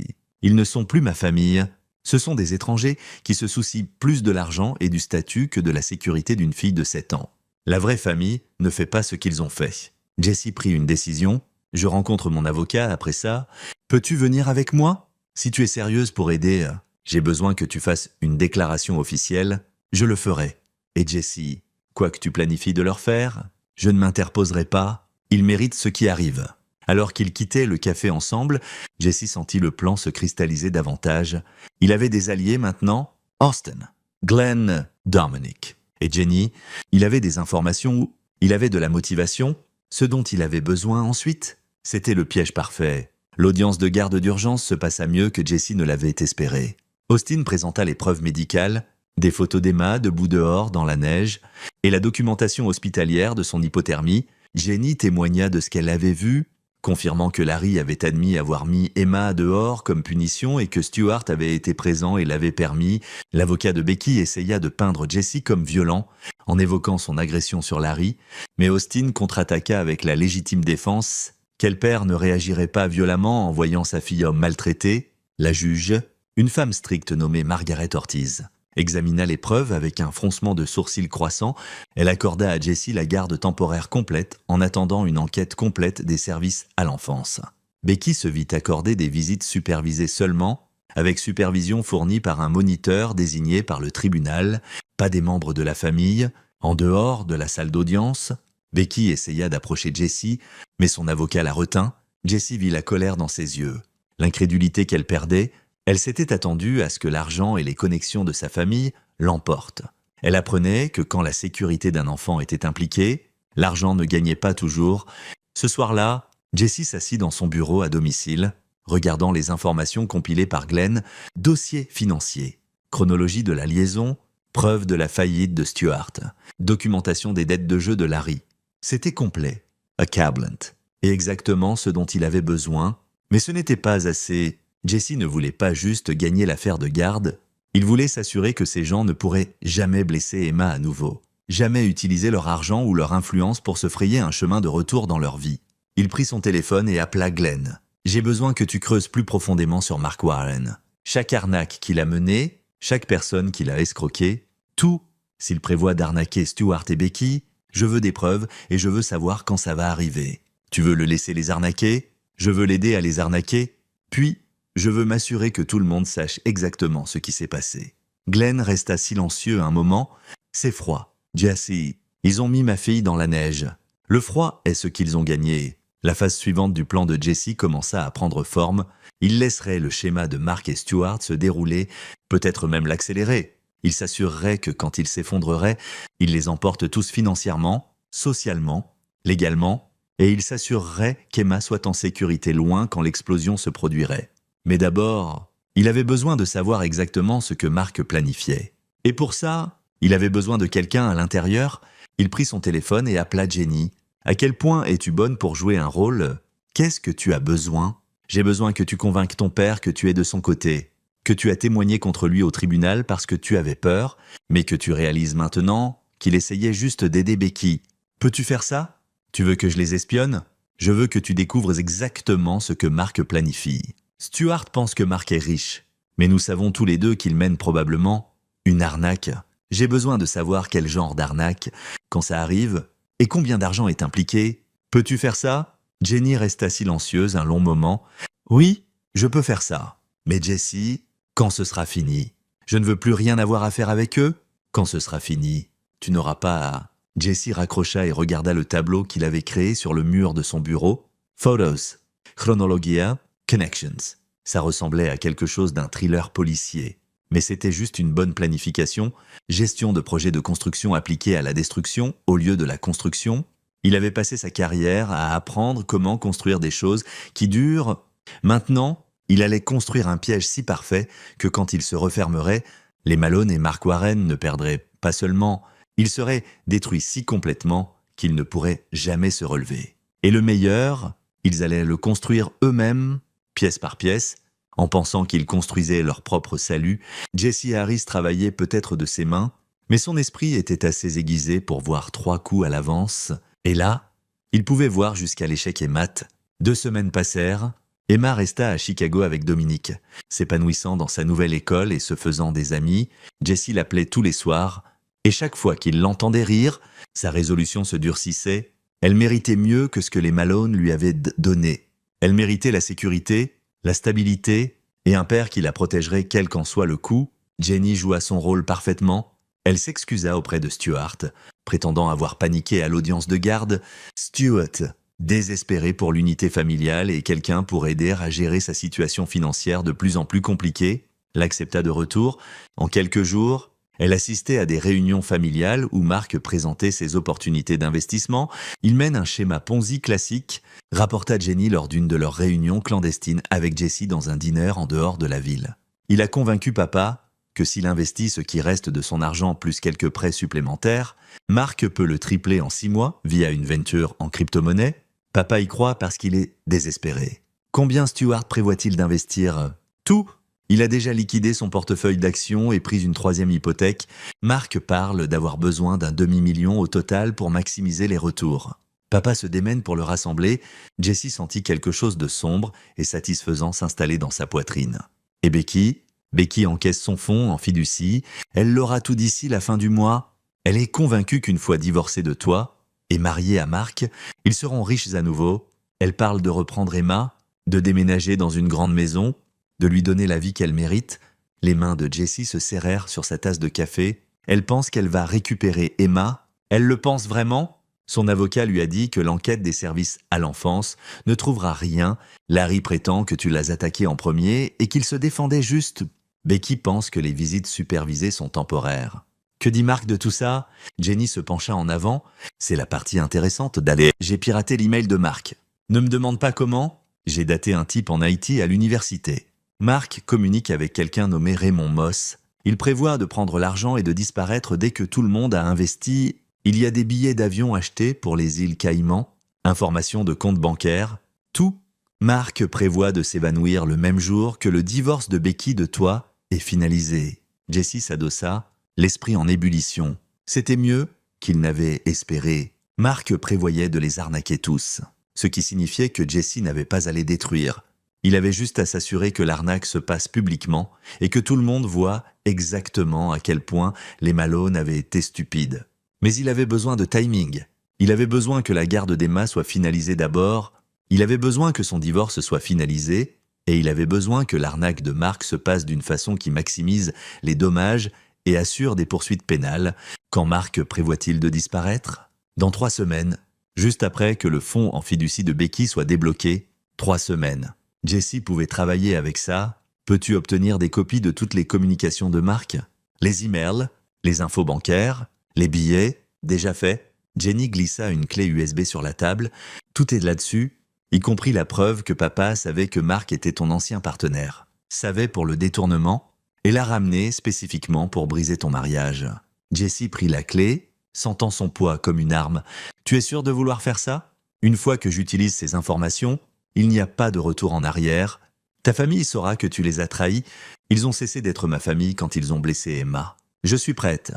Speaker 1: ils ne sont plus ma famille. Ce sont des étrangers qui se soucient plus de l'argent et du statut que de la sécurité d'une fille de 7 ans. La vraie famille ne fait pas ce qu'ils ont fait. Jessie prit une décision. Je rencontre mon avocat après ça. Peux-tu venir avec moi? Si tu es sérieuse pour aider, j'ai besoin que tu fasses une déclaration officielle. Je le ferai. Et Jessie, quoi que tu planifies de leur faire, je ne m'interposerai pas. Ils méritent ce qui arrive. Alors qu'ils quittaient le café ensemble, Jessie sentit le plan se cristalliser davantage. Il avait des alliés maintenant, Austin, Glenn, Dominic. Et Jenny, il avait des informations, il avait de la motivation. Ce dont il avait besoin ensuite, c'était le piège parfait. L'audience de garde d'urgence se passa mieux que Jessie ne l'avait espéré. Austin présenta les preuves médicales, des photos d'Emma debout dehors dans la neige, et la documentation hospitalière de son hypothermie. Jenny témoigna de ce qu'elle avait vu, confirmant que Larry avait admis avoir mis Emma dehors comme punition et que Stuart avait été présent et l'avait permis. L'avocat de Becky essaya de peindre Jessie comme violent en évoquant son agression sur Larry, mais Austin contre-attaqua avec la légitime défense. Quel père ne réagirait pas violemment en voyant sa fille maltraitée? La juge, une femme stricte nommée Margaret Ortiz, examina les preuves avec un froncement de sourcils croissant. Elle accorda à Jessie la garde temporaire complète en attendant une enquête complète des services à l'enfance. Becky se vit accorder des visites supervisées seulement, avec supervision fournie par un moniteur désigné par le tribunal, pas des membres de la famille, en dehors de la salle d'audience. Becky essaya d'approcher Jessie, mais son avocat la retint. Jessie vit la colère dans ses yeux, l'incrédulité qu'elle perdait. Elle s'était attendue à ce que l'argent et les connexions de sa famille l'emportent. Elle apprenait que quand la sécurité d'un enfant était impliquée, l'argent ne gagnait pas toujours. Ce soir-là, Jessie s'assit dans son bureau à domicile, regardant les informations compilées par Glenn, dossier financier, chronologie de la liaison, preuve de la faillite de Stuart, documentation des dettes de jeu de Larry. C'était complet, accablant, et exactement ce dont il avait besoin, mais ce n'était pas assez. Jessie ne voulait pas juste gagner l'affaire de garde, il voulait s'assurer que ces gens ne pourraient jamais blesser Emma à nouveau, jamais utiliser leur argent ou leur influence pour se frayer un chemin de retour dans leur vie. Il prit son téléphone et appela Glenn. « J'ai besoin que tu creuses plus profondément sur Mark Warren. Chaque arnaque qu'il a menée, chaque personne qu'il a escroquée, tout. S'il prévoit d'arnaquer Stuart et Becky, je veux des preuves et je veux savoir quand ça va arriver. Tu veux le laisser les arnaquer? Je veux l'aider à les arnaquer. Puis, je veux m'assurer que tout le monde sache exactement ce qui s'est passé. » Glenn resta silencieux un moment. « C'est froid. Jessie, ils ont mis ma fille dans la neige. Le froid est ce qu'ils ont gagné. » La phase suivante du plan de Jessie commença à prendre forme. Il laisserait le schéma de Mark et Stuart se dérouler, peut-être même l'accélérer. Il s'assurerait que quand il s'effondrerait, il les emporte tous financièrement, socialement, légalement, et il s'assurerait qu'Emma soit en sécurité loin quand l'explosion se produirait. Mais d'abord, il avait besoin de savoir exactement ce que Mark planifiait. Et pour ça, il avait besoin de quelqu'un à l'intérieur. Il prit son téléphone et appela Jenny. « À quel point es-tu bonne pour jouer un rôle? Qu'est-ce que tu as besoin? J'ai besoin que tu convainques ton père que tu es de son côté, que tu as témoigné contre lui au tribunal parce que tu avais peur, mais que tu réalises maintenant qu'il essayait juste d'aider Becky. Peux-tu faire ça? Tu veux que je les espionne? Je veux que tu découvres exactement ce que Mark planifie. Stuart pense que Mark est riche, mais nous savons tous les deux qu'il mène probablement une arnaque. J'ai besoin de savoir quel genre d'arnaque, quand ça arrive, et combien d'argent est impliqué. Peux-tu faire ça? » Jenny resta silencieuse un long moment. « Oui, je peux faire ça. Mais Jessie, quand ce sera fini? Je ne veux plus rien avoir à faire avec eux. Quand ce sera fini, tu n'auras pas à... » Jessie raccrocha et regarda le tableau qu'il avait créé sur le mur de son bureau. Photos, Chronologia, Connections. Ça ressemblait à quelque chose d'un thriller policier. Mais c'était juste une bonne planification, gestion de projets de construction appliqués à la destruction au lieu de la construction. Il avait passé sa carrière à apprendre comment construire des choses qui durent. Maintenant, Il allait construire un piège si parfait que quand il se refermerait, les Malone et Mark Warren ne perdraient pas seulement, ils seraient détruits si complètement qu'ils ne pourraient jamais se relever. Et le meilleur, ils allaient le construire eux-mêmes, pièce par pièce, en pensant qu'ils construisaient leur propre salut. Jesse Harris travaillait peut-être de ses mains, mais son esprit était assez aiguisé pour voir 3 coups à l'avance. Et là, il pouvait voir jusqu'à l'échec et mat. 2 semaines passèrent. Emma resta à Chicago avec Dominique. S'épanouissant dans sa nouvelle école et se faisant des amis, Jesse l'appelait tous les soirs, et chaque fois qu'il l'entendait rire, sa résolution se durcissait. Elle méritait mieux que ce que les Malone lui avaient donné. Elle méritait la sécurité, la stabilité, et un père qui la protégerait quel qu'en soit le coup. Jenny joua son rôle parfaitement. Elle s'excusa auprès de Stuart, prétendant avoir paniqué à l'audience de garde. Stuart, désespéré pour l'unité familiale et quelqu'un pour aider à gérer sa situation financière de plus en plus compliquée, l'accepta de retour. En quelques jours, elle assistait à des réunions familiales où Mark présentait ses opportunités d'investissement. Il mène un schéma Ponzi classique, rapporta Jenny lors d'une de leurs réunions clandestines avec Jesse dans un dîner en dehors de la ville. Il a convaincu papa que s'il investit ce qui reste de son argent plus quelques prêts supplémentaires, Mark peut le tripler en 6 mois via une venture en crypto-monnaie. Papa y croit parce qu'il est désespéré. Combien Stuart prévoit-il d'investir? Tout. Il a déjà liquidé son portefeuille d'actions et pris une 3e hypothèque. Mark parle d'avoir besoin d'un demi-million au total pour maximiser les retours. Papa se démène pour le rassembler. Jesse sentit quelque chose de sombre et satisfaisant s'installer dans sa poitrine. Et Becky? Becky encaisse son fonds en fiducie. Elle l'aura tout d'ici la fin du mois. Elle est convaincue qu'une fois divorcée de toi et mariée à Mark, ils seront riches à nouveau. Elle parle de reprendre Emma, de déménager dans une grande maison, de lui donner la vie qu'elle mérite. Les mains de Jesse se serrèrent sur sa tasse de café. Elle pense qu'elle va récupérer Emma. Elle le pense vraiment? Son avocat lui a dit que l'enquête des services à l'enfance ne trouvera rien. Larry prétend que tu l'as attaqué en premier et qu'il se défendait juste. Becky pense que les visites supervisées sont temporaires. Que dit Mark de tout ça? Jenny se pencha en avant. C'est la partie intéressante d'aller. J'ai piraté l'email de Mark. Ne me demande pas comment. J'ai daté un type en Haïti à l'université. Mark communique avec quelqu'un nommé Raymond Moss. Il prévoit de prendre l'argent et de disparaître dès que tout le monde a investi. Il y a des billets d'avion achetés pour les îles Caïmans, informations de compte bancaire, tout. Mark prévoit de s'évanouir le même jour que le divorce de Becky de toi est finalisé. Jesse s'adossa, l'esprit en ébullition. C'était mieux qu'il n'avait espéré. Mark prévoyait de les arnaquer tous, ce qui signifiait que Jesse n'avait pas à les détruire. Il avait juste à s'assurer que l'arnaque se passe publiquement et que tout le monde voit exactement à quel point les Malone avaient été stupides. Mais il avait besoin de timing. Il avait besoin que la garde d'Emma soit finalisée d'abord. Il avait besoin que son divorce soit finalisé. Et il avait besoin que l'arnaque de Mark se passe d'une façon qui maximise les dommages et assure des poursuites pénales. Quand Mark prévoit-il de disparaître? Dans 3 semaines, juste après que le fonds en fiducie de Becky soit débloqué. 3 semaines. Jesse pouvait travailler avec ça. Peux-tu obtenir des copies de toutes les communications de Mark? Les emails, les infos bancaires, les billets, déjà fait. Jenny glissa une clé USB sur la table. Tout est là-dessus, y compris la preuve que papa savait que Mark était ton ancien partenaire. Savait pour le détournement et l'a ramené spécifiquement pour briser ton mariage. Jesse prit la clé, sentant son poids comme une arme. Tu es sûr de vouloir faire ça? Une fois que j'utilise ces informations, il n'y a pas de retour en arrière. Ta famille saura que tu les as trahis. Ils ont cessé d'être ma famille quand ils ont blessé Emma. Je suis prête.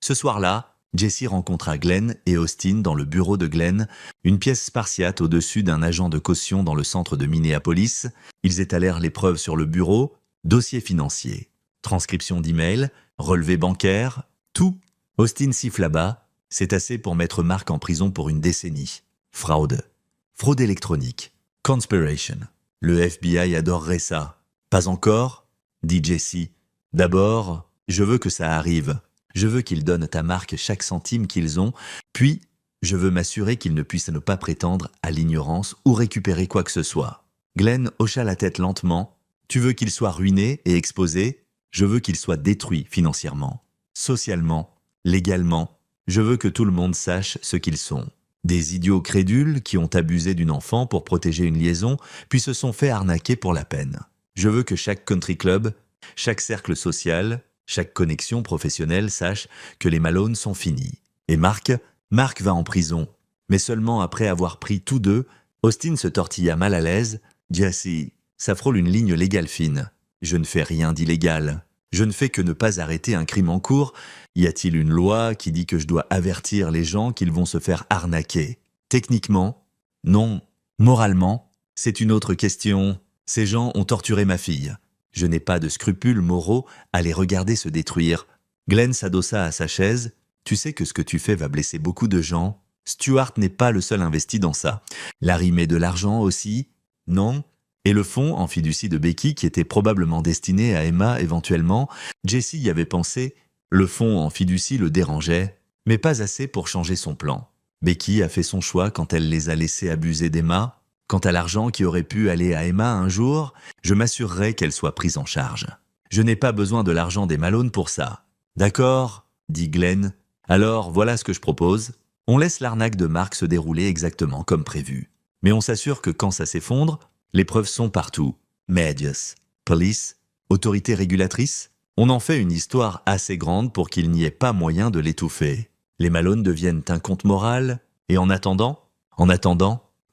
Speaker 1: Ce soir-là, Jesse rencontra Glenn et Austin dans le bureau de Glenn, une pièce spartiate au-dessus d'un agent de caution dans le centre de Minneapolis. Ils étalèrent les preuves sur le bureau, dossier financier, transcription d'email, relevé bancaire, tout. Austin siffla bas, c'est assez pour mettre Mark en prison pour une décennie. Fraude électronique, conspiration. Le FBI adorerait ça. Pas encore, dit Jesse. D'abord, je veux que ça arrive. Je veux qu'ils donnent à Mark chaque centime qu'ils ont, puis je veux m'assurer qu'ils ne puissent ne pas prétendre à l'ignorance ou récupérer quoi que ce soit. Glenn hocha la tête lentement. Tu veux qu'ils soient ruinés et exposés? Je veux qu'ils soient détruits financièrement, socialement, légalement. Je veux que tout le monde sache ce qu'ils sont. Des idiots crédules qui ont abusé d'une enfant pour protéger une liaison, puis se sont fait arnaquer pour la peine. Je veux que chaque country club, chaque cercle social, chaque connexion professionnelle sache que les Malone sont finis. Et Mark va en prison. Mais seulement après avoir pris tous deux, Austin se tortilla mal à l'aise. Jesse, ça frôle une ligne légale fine. Je ne fais rien d'illégal. Je ne fais que ne pas arrêter un crime en cours. Y a-t-il une loi qui dit que je dois avertir les gens qu'ils vont se faire arnaquer? Techniquement, non. Moralement, c'est une autre question. Ces gens ont torturé ma fille. Je n'ai pas de scrupules moraux à les regarder se détruire. Glenn s'adossa à sa chaise. Tu sais que ce que tu fais va blesser beaucoup de gens. Stuart n'est pas le seul investi dans ça. Larry met de l'argent aussi. Non. Et le fonds en fiducie de Becky qui était probablement destiné à Emma éventuellement, Jesse y avait pensé. Le fonds en fiducie le dérangeait, mais pas assez pour changer son plan. Becky a fait son choix quand elle les a laissés abuser d'Emma. Quant à l'argent qui aurait pu aller à Emma un jour, je m'assurerai qu'elle soit prise en charge. Je n'ai pas besoin de l'argent des Malone pour ça. D'accord, dit Glenn. Alors voilà ce que je propose. On laisse l'arnaque de Mark se dérouler exactement comme prévu. Mais on s'assure que quand ça s'effondre, les preuves sont partout. Medias, police, autorité régulatrice. On en fait une histoire assez grande pour qu'il n'y ait pas moyen de l'étouffer. Les Malone deviennent un compte moral. Et en attendant,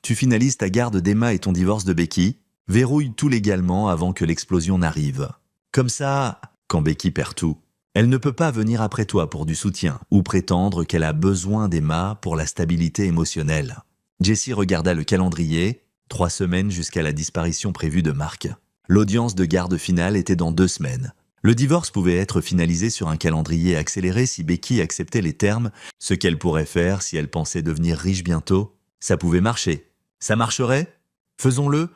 Speaker 1: tu finalises ta garde d'Emma et ton divorce de Becky. Verrouille tout légalement avant que l'explosion n'arrive. Comme ça, quand Becky perd tout, elle ne peut pas venir après toi pour du soutien ou prétendre qu'elle a besoin d'Emma pour la stabilité émotionnelle. Jesse regarda le calendrier, 3 semaines jusqu'à la disparition prévue de Mark. L'audience de garde finale était dans 2 semaines. Le divorce pouvait être finalisé sur un calendrier accéléré si Becky acceptait les termes, ce qu'elle pourrait faire si elle pensait devenir riche bientôt. Ça pouvait marcher. Ça marcherait? Faisons-le,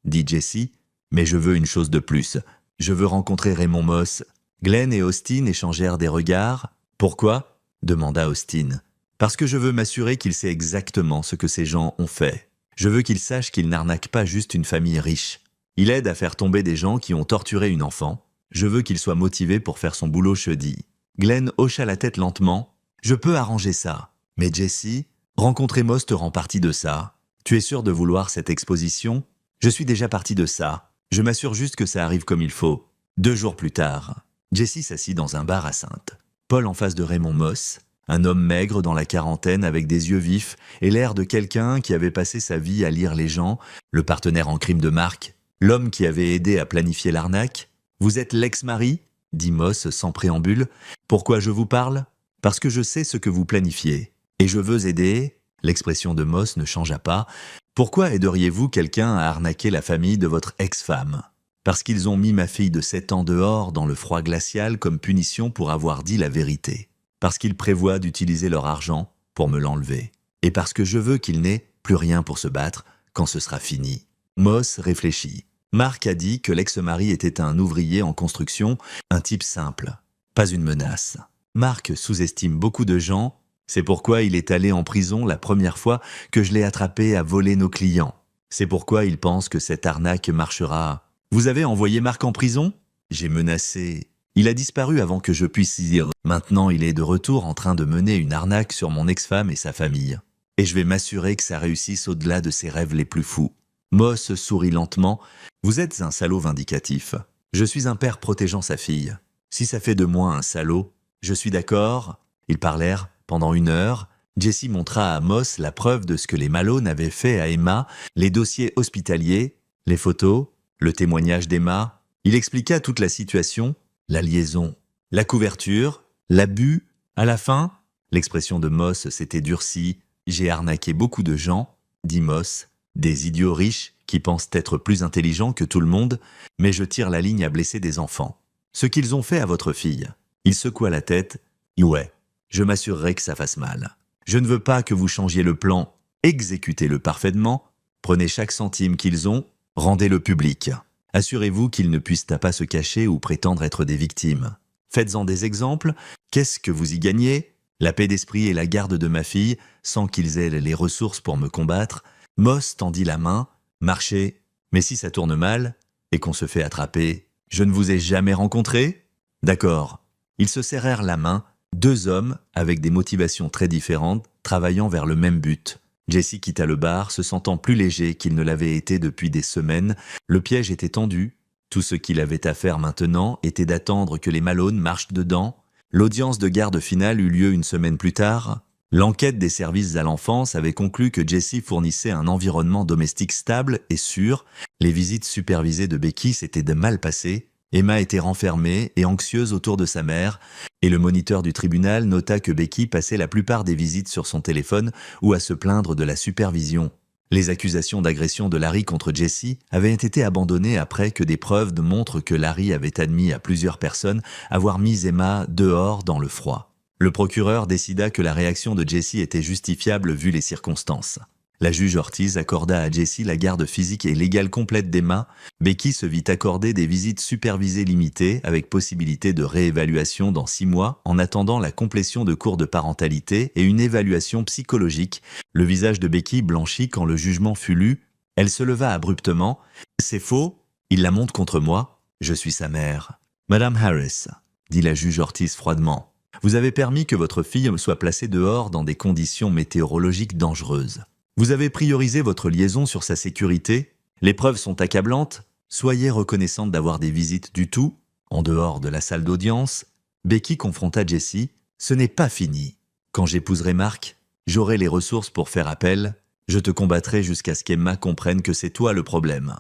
Speaker 1: dit Jesse, mais je veux une chose de plus. Je veux rencontrer Raymond Moss. Glenn et Austin échangèrent des regards. Pourquoi? Demanda Austin. Parce que je veux m'assurer qu'il sait exactement ce que ces gens ont fait. Je veux qu'il sache qu'il n'arnaque pas juste une famille riche. Il aide à faire tomber des gens qui ont torturé une enfant. Je veux qu'il soit motivé pour faire son boulot chedi. Glenn hocha la tête lentement. Je peux arranger ça. Mais Jesse, rencontrer Moss te rend partie de ça. Tu es sûr de vouloir cette exposition? Je suis déjà partie de ça. Je m'assure juste que ça arrive comme il faut. 2 jours plus tard, Jesse s'assit dans un bar à Sainte. Paul en face de Raymond Moss, un homme maigre dans la quarantaine avec des yeux vifs et l'air de quelqu'un qui avait passé sa vie à lire les gens, le partenaire en crime de Mark, l'homme qui avait aidé à planifier l'arnaque. Vous êtes l'ex-mari? Dit Moss sans préambule. Pourquoi je vous parle? Parce que je sais ce que vous planifiez. Et je veux aider. L'expression de Moss ne changea pas. Pourquoi aideriez-vous quelqu'un à arnaquer la famille de votre ex-femme? Parce qu'ils ont mis ma fille de 7 ans dehors dans le froid glacial comme punition pour avoir dit la vérité. Parce qu'ils prévoient d'utiliser leur argent pour me l'enlever. Et parce que je veux qu'ils n'aient plus rien pour se battre quand ce sera fini. Moss réfléchit. Mark a dit que l'ex-mari était un ouvrier en construction, un type simple, pas une menace. Mark sous-estime beaucoup de gens, c'est pourquoi il est allé en prison la première fois que je l'ai attrapé à voler nos clients. C'est pourquoi il pense que cette arnaque marchera. Vous avez envoyé Mark en prison? J'ai menacé. Il a disparu avant que je puisse y dire. Maintenant, il est de retour en train de mener une arnaque sur mon ex-femme et sa famille. Et je vais m'assurer que ça réussisse au-delà de ses rêves les plus fous. Moss sourit lentement. Vous êtes un salaud vindicatif. Je suis un père protégeant sa fille. Si ça fait de moi un salaud, je suis d'accord. Ils parlèrent pendant 1 heure. Jesse montra à Moss la preuve de ce que les Malone avaient fait à Emma, les dossiers hospitaliers, les photos, le témoignage d'Emma. Il expliqua toute la situation, la liaison, la couverture, l'abus. À la fin, l'expression de Moss s'était durcie. J'ai arnaqué beaucoup de gens, dit Moss. Des idiots riches qui pensent être plus intelligents que tout le monde, mais je tire la ligne à blesser des enfants. Ce qu'ils ont fait à votre fille. Il secoua la tête. Ouais, je m'assurerai que ça fasse mal. Je ne veux pas que vous changiez le plan. Exécutez-le parfaitement. Prenez chaque centime qu'ils ont. Rendez-le public. Assurez-vous qu'ils ne puissent pas se cacher ou prétendre être des victimes. Faites-en des exemples. Qu'est-ce que vous y gagnez? La paix d'esprit et la garde de ma fille, sans qu'ils aient les ressources pour me combattre. Moss tendit la main. Marchez. Mais si ça tourne mal et qu'on se fait attraper, je ne vous ai jamais rencontré? D'accord. Ils se serrèrent la main, 2 hommes avec des motivations très différentes, travaillant vers le même but. Jesse quitta le bar, se sentant plus léger qu'il ne l'avait été depuis des semaines. Le piège était tendu. Tout ce qu'il avait à faire maintenant était d'attendre que les Malone marchent dedans. L'audience de garde finale eut lieu une semaine plus tard. L'enquête des services à l'enfance avait conclu que Jessie fournissait un environnement domestique stable et sûr. Les visites supervisées de Becky s'étaient de mal passées. Emma était renfermée et anxieuse autour de sa mère, et le moniteur du tribunal nota que Becky passait la plupart des visites sur son téléphone ou à se plaindre de la supervision. Les accusations d'agression de Larry contre Jessie avaient été abandonnées après que des preuves montrent que Larry avait admis à plusieurs personnes avoir mis Emma dehors dans le froid. Le procureur décida que la réaction de Jessie était justifiable vu les circonstances. La juge Ortiz accorda à Jessie la garde physique et légale complète d'Emma. Becky se vit accorder des visites supervisées limitées avec possibilité de réévaluation dans 6 mois en attendant la complétion de cours de parentalité et une évaluation psychologique. Le visage de Becky blanchit quand le jugement fut lu. Elle se leva abruptement. « C'est faux, il la monte contre moi. Je suis sa mère. »« Madame Harris, » dit la juge Ortiz froidement, « vous avez permis que votre fille soit placée dehors dans des conditions météorologiques dangereuses. Vous avez priorisé votre liaison sur sa sécurité. Les preuves sont accablantes. Soyez reconnaissante d'avoir des visites du tout. » En dehors de la salle d'audience, Becky confronta Jessie. « Ce n'est pas fini. Quand j'épouserai Mark, j'aurai les ressources pour faire appel. Je te combattrai jusqu'à ce qu'Emma comprenne que c'est toi le problème.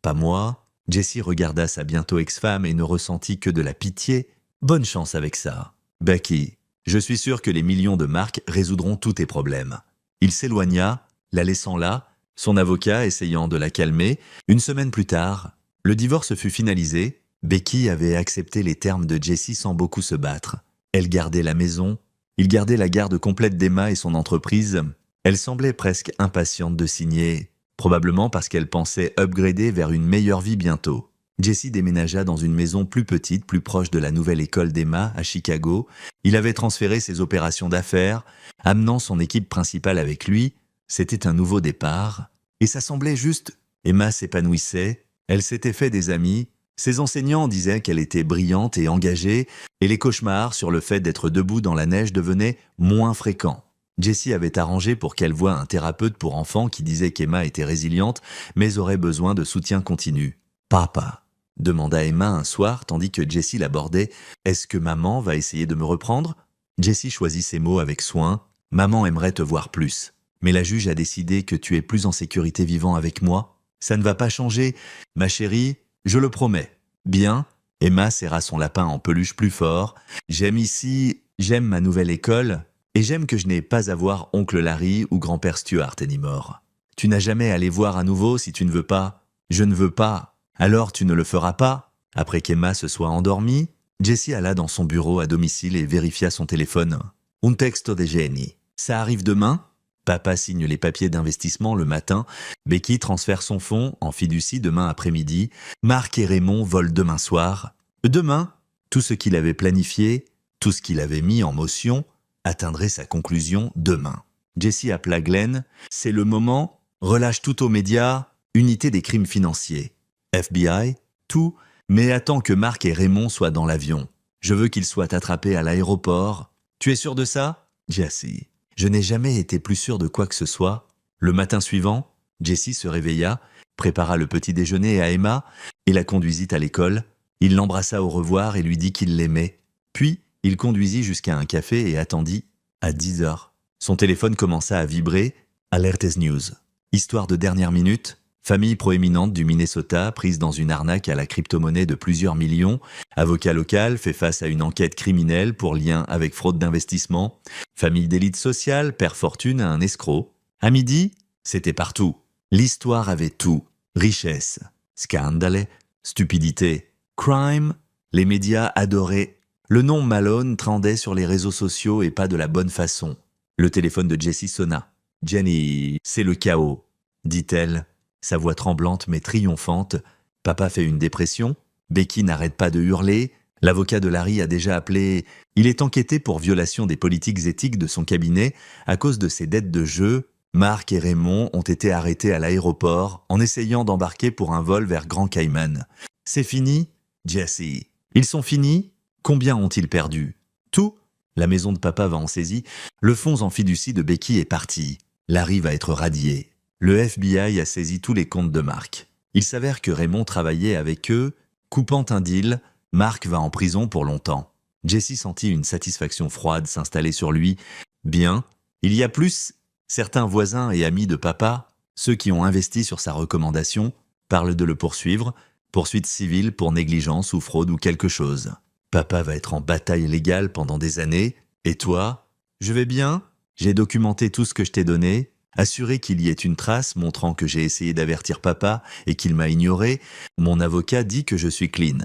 Speaker 1: Pas moi. » Jessie regarda sa bientôt ex-femme et ne ressentit que de la pitié. « Bonne chance avec ça. Becky, je suis sûr que les millions de Mark résoudront tous tes problèmes. » Il s'éloigna, la laissant là, son avocat essayant de la calmer. Une semaine plus tard, le divorce fut finalisé. Becky avait accepté les termes de Jessie sans beaucoup se battre. Elle gardait la maison, il gardait la garde complète d'Emma et son entreprise. Elle semblait presque impatiente de signer, probablement parce qu'elle pensait upgrader vers une meilleure vie bientôt. Jessie déménagea dans une maison plus petite, plus proche de la nouvelle école d'Emma à Chicago. Il avait transféré ses opérations d'affaires, amenant son équipe principale avec lui. C'était un nouveau départ, et ça semblait juste. Emma s'épanouissait, elle s'était fait des amis, ses enseignants disaient qu'elle était brillante et engagée, et les cauchemars sur le fait d'être debout dans la neige devenaient moins fréquents. Jessie avait arrangé pour qu'elle voie un thérapeute pour enfants qui disait qu'Emma était résiliente, mais aurait besoin de soutien continu. « Papa ?» demanda Emma un soir, tandis que Jessie l'abordait. « Est-ce que maman va essayer de me reprendre ?» Jessie choisit ses mots avec soin. « Maman aimerait te voir plus. Mais la juge a décidé que tu es plus en sécurité vivant avec moi. Ça ne va pas changer. Ma chérie, je le promets. » Bien. Emma serra son lapin en peluche plus fort. « J'aime ici, j'aime ma nouvelle école, et j'aime que je n'ai pas à voir oncle Larry ou grand-père Stuart anymore. Tu n'as jamais à les voir à nouveau si tu ne veux pas. Je ne veux pas. Alors tu ne le feras pas. » Après qu'Emma se soit endormie, Jessie alla dans son bureau à domicile et vérifia son téléphone. « Un texto de Jenny. Ça arrive demain ?» Papa signe les papiers d'investissement le matin. Becky transfère son fonds en fiducie demain après-midi. Mark et Raymond volent demain soir. Demain, tout ce qu'il avait planifié, tout ce qu'il avait mis en motion, atteindrait sa conclusion demain. Jessie appela Glenn. « C'est le moment. Relâche tout aux médias. Unité des crimes financiers. FBI, tout. Mais attends que Mark et Raymond soient dans l'avion. Je veux qu'ils soient attrapés à l'aéroport. Tu es sûr de ça? » Jessie. Je n'ai jamais été plus sûr de quoi que ce soit. Le matin suivant, Jessie se réveilla, prépara le petit déjeuner à Emma et la conduisit à l'école. Il l'embrassa au revoir et lui dit qu'il l'aimait. Puis, il conduisit jusqu'à un café et attendit. À 10 heures, son téléphone commença à vibrer. Alertes News. Histoire de dernière minute. Famille proéminente du Minnesota prise dans une arnaque à la crypto-monnaie de plusieurs millions. Avocat local fait face à une enquête criminelle pour lien avec fraude d'investissement. Famille d'élite sociale perd fortune à un escroc. À midi, c'était partout. L'histoire avait tout. Richesse, scandale, stupidité, crime. Les médias adoraient. Le nom Malone trendait sur les réseaux sociaux et pas de la bonne façon. Le téléphone de Jessie sonna. « Jenny, c'est le chaos, » dit-elle. Sa voix tremblante mais triomphante. Papa fait une dépression. Becky n'arrête pas de hurler. L'avocat de Larry a déjà appelé. Il est enquêté pour violation des politiques éthiques de son cabinet à cause de ses dettes de jeu. Mark et Raymond ont été arrêtés à l'aéroport en essayant d'embarquer pour un vol vers Grand Cayman. C'est fini, Jessie. Ils sont finis? Combien ont-ils perdu? Tout? La maison de papa va en saisie. Le fonds en fiducie de Becky est parti. Larry va être radié. Le FBI a saisi tous les comptes de Mark. Il s'avère que Raymond travaillait avec eux Coupant un deal, Mark va en prison pour longtemps. Jesse sentit une satisfaction froide s'installer sur lui. Bien, il y a plus. Certains voisins et amis de papa, ceux qui ont investi sur sa recommandation, parlent de le poursuivre, poursuite civile pour négligence ou fraude ou quelque chose. Papa va être en bataille légale pendant des années. Et toi? Je vais bien? J'ai documenté tout ce que je t'ai donné, assuré qu'il y ait une trace montrant que j'ai essayé d'avertir papa et qu'il m'a ignoré. Mon avocat dit que je suis clean.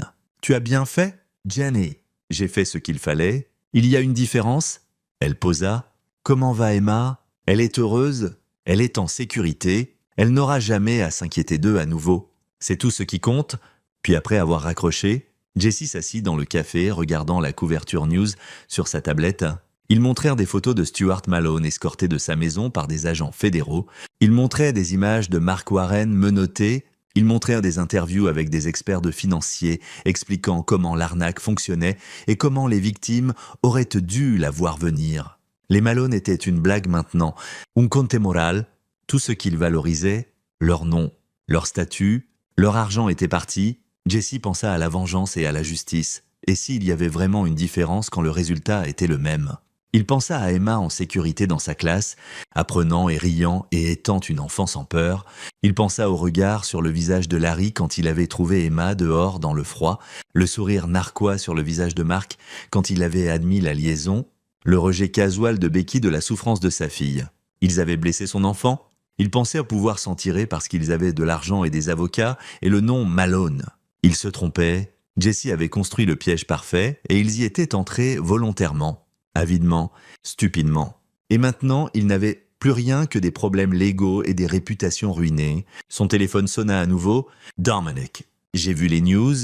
Speaker 1: Tu as bien fait? Jenny, j'ai fait ce qu'il fallait. Il y a une différence? Elle posa. Comment va Emma? Elle est heureuse? Elle est en sécurité? Elle n'aura jamais à s'inquiéter d'eux à nouveau. C'est tout ce qui compte. Puis après avoir raccroché, Jesse s'assit dans le café regardant la couverture news sur sa tablette. Ils montrèrent des photos de Stuart Malone escorté de sa maison par des agents fédéraux. Ils montraient des images de Mark Warren menotté. Ils montrèrent des interviews avec des experts de financiers expliquant comment l'arnaque fonctionnait et comment les victimes auraient dû la voir venir. Les Malone étaient une blague maintenant. Un compte moral, tout ce qu'ils valorisaient, leur nom, leur statut, leur argent était parti. Jesse pensa à la vengeance et à la justice. Et s'il y avait vraiment une différence quand le résultat était le même? Il pensa à Emma en sécurité dans sa classe, apprenant et riant et étant une enfant sans peur. Il pensa au regard sur le visage de Larry quand il avait trouvé Emma dehors dans le froid, le sourire narquois sur le visage de Mark quand il avait admis la liaison, le rejet casual de Becky de la souffrance de sa fille. Ils avaient blessé son enfant. Il pensait pouvoir s'en tirer parce qu'ils avaient de l'argent et des avocats et le nom Malone. Ils se trompaient. Jesse avait construit le piège parfait et ils y étaient entrés volontairement, avidement, stupidement. Et maintenant, il n'avait plus rien que des problèmes légaux et des réputations ruinées. Son téléphone sonna à nouveau. « Dominic, j'ai vu les news.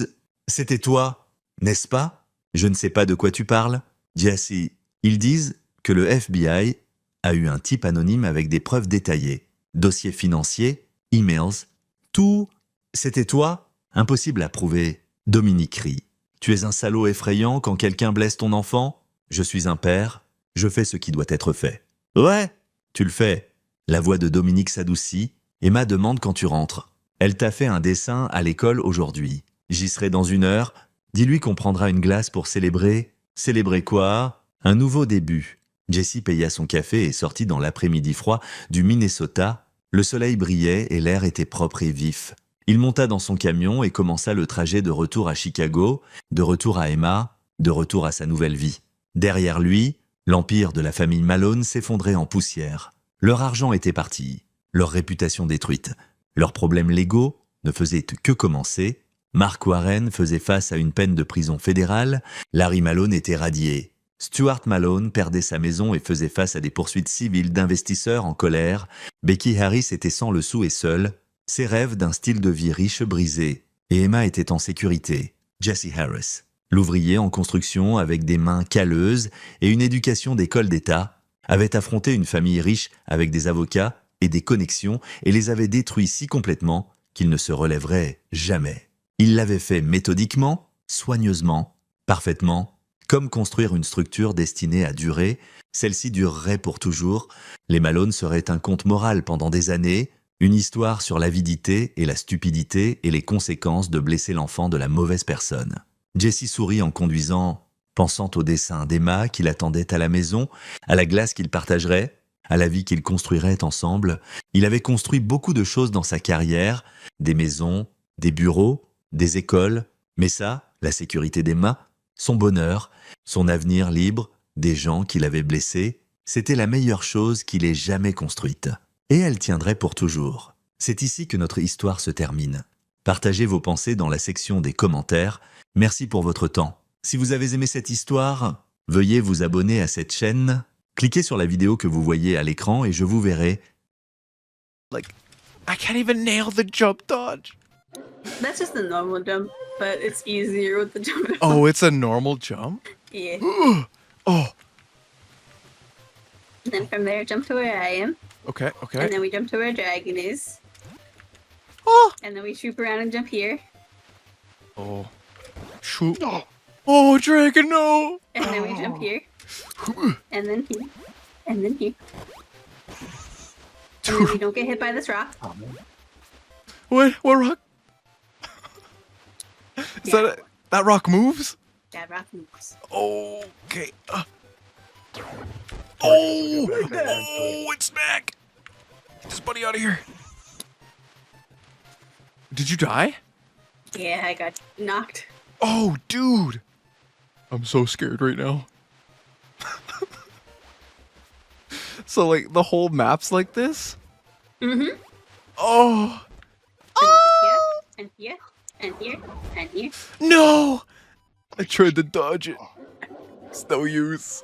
Speaker 1: C'était toi, n'est-ce pas? Je ne sais pas de quoi tu parles. Jesse, ils disent que le FBI a eu un type anonyme avec des preuves détaillées. Dossiers financiers, emails, tout. C'était toi? Impossible à prouver. » Dominique rit. « Tu es un salaud effrayant quand quelqu'un blesse ton enfant? Je suis un père. Je fais ce qui doit être fait. » « Ouais, tu le fais. » La voix de Dominique s'adoucit. « Emma demande quand tu rentres. Elle t'a fait un dessin à l'école aujourd'hui. J'y serai dans 1 heure. Dis-lui qu'on prendra une glace pour célébrer. » « Célébrer quoi? Un nouveau début. » Jesse paya son café et sortit dans l'après-midi froid du Minnesota. Le soleil brillait et l'air était propre et vif. Il monta dans son camion et commença le trajet de retour à Chicago, de retour à Emma, de retour à sa nouvelle vie. Derrière lui, l'empire de la famille Malone s'effondrait en poussière. Leur argent était parti, leur réputation détruite. Leurs problèmes légaux ne faisaient que commencer. Mark Warren faisait face à une peine de prison fédérale. Larry Malone était radié. Stuart Malone perdait sa maison et faisait face à des poursuites civiles d'investisseurs en colère. Becky Harris était sans le sou et seule. Ses rêves d'un style de vie riche brisés. Et Emma était en sécurité. Jesse Harris, l'ouvrier en construction avec des mains calleuses et une éducation d'école d'État, avait affronté une famille riche avec des avocats et des connexions et les avait détruits si complètement qu'il ne se relèverait jamais. Il l'avait fait méthodiquement, soigneusement, parfaitement, comme construire une structure destinée à durer. Celle-ci durerait pour toujours. Les Malone seraient un conte moral pendant des années, une histoire sur l'avidité et la stupidité et les conséquences de blesser l'enfant de la mauvaise personne. Jesse sourit en conduisant, pensant au dessin d'Emma qui l'attendait à la maison, à la glace qu'ils partageraient, à la vie qu'ils construiraient ensemble. Il avait construit beaucoup de choses dans sa carrière, des maisons, des bureaux, des écoles, mais ça, la sécurité d'Emma, son bonheur, son avenir libre, des gens qu'il avait blessés, c'était la meilleure chose qu'il ait jamais construite. Et elle tiendrait pour toujours. C'est ici que notre histoire se termine. Partagez vos pensées dans la section des commentaires. Merci pour votre temps. Si vous avez aimé cette histoire, veuillez vous abonner à cette chaîne. Cliquez sur la vidéo que vous voyez à l'écran et je vous verrai.
Speaker 2: Like, I can't even nail the jump dodge.
Speaker 3: That's just a normal jump, but it's easier with the jump.
Speaker 2: Oh, it's a normal jump?
Speaker 3: Yeah.
Speaker 2: Oh,
Speaker 3: And then from there, jump to where I am.
Speaker 2: okay,
Speaker 3: And
Speaker 2: okay.
Speaker 3: then we jump to where Dragon is.
Speaker 2: Oh,
Speaker 3: And then we swoop around and jump here.
Speaker 2: oh. Shoot. Oh, Dragon, no!
Speaker 3: And then we jump here. And then here. And then here. And then we don't get hit by this rock.
Speaker 2: What rock? Is that rock moves?
Speaker 3: Yeah, rock moves.
Speaker 2: Okay.
Speaker 4: Oh,
Speaker 2: It's back. Get this buddy out of here. Did you die?
Speaker 3: Yeah, I got knocked.
Speaker 2: Oh, dude. I'm so scared right now. So, like, the whole map's like this?
Speaker 3: Mm-hmm.
Speaker 2: Oh,
Speaker 3: And here, and here, and here.
Speaker 2: no. I tried to dodge it. It's no use.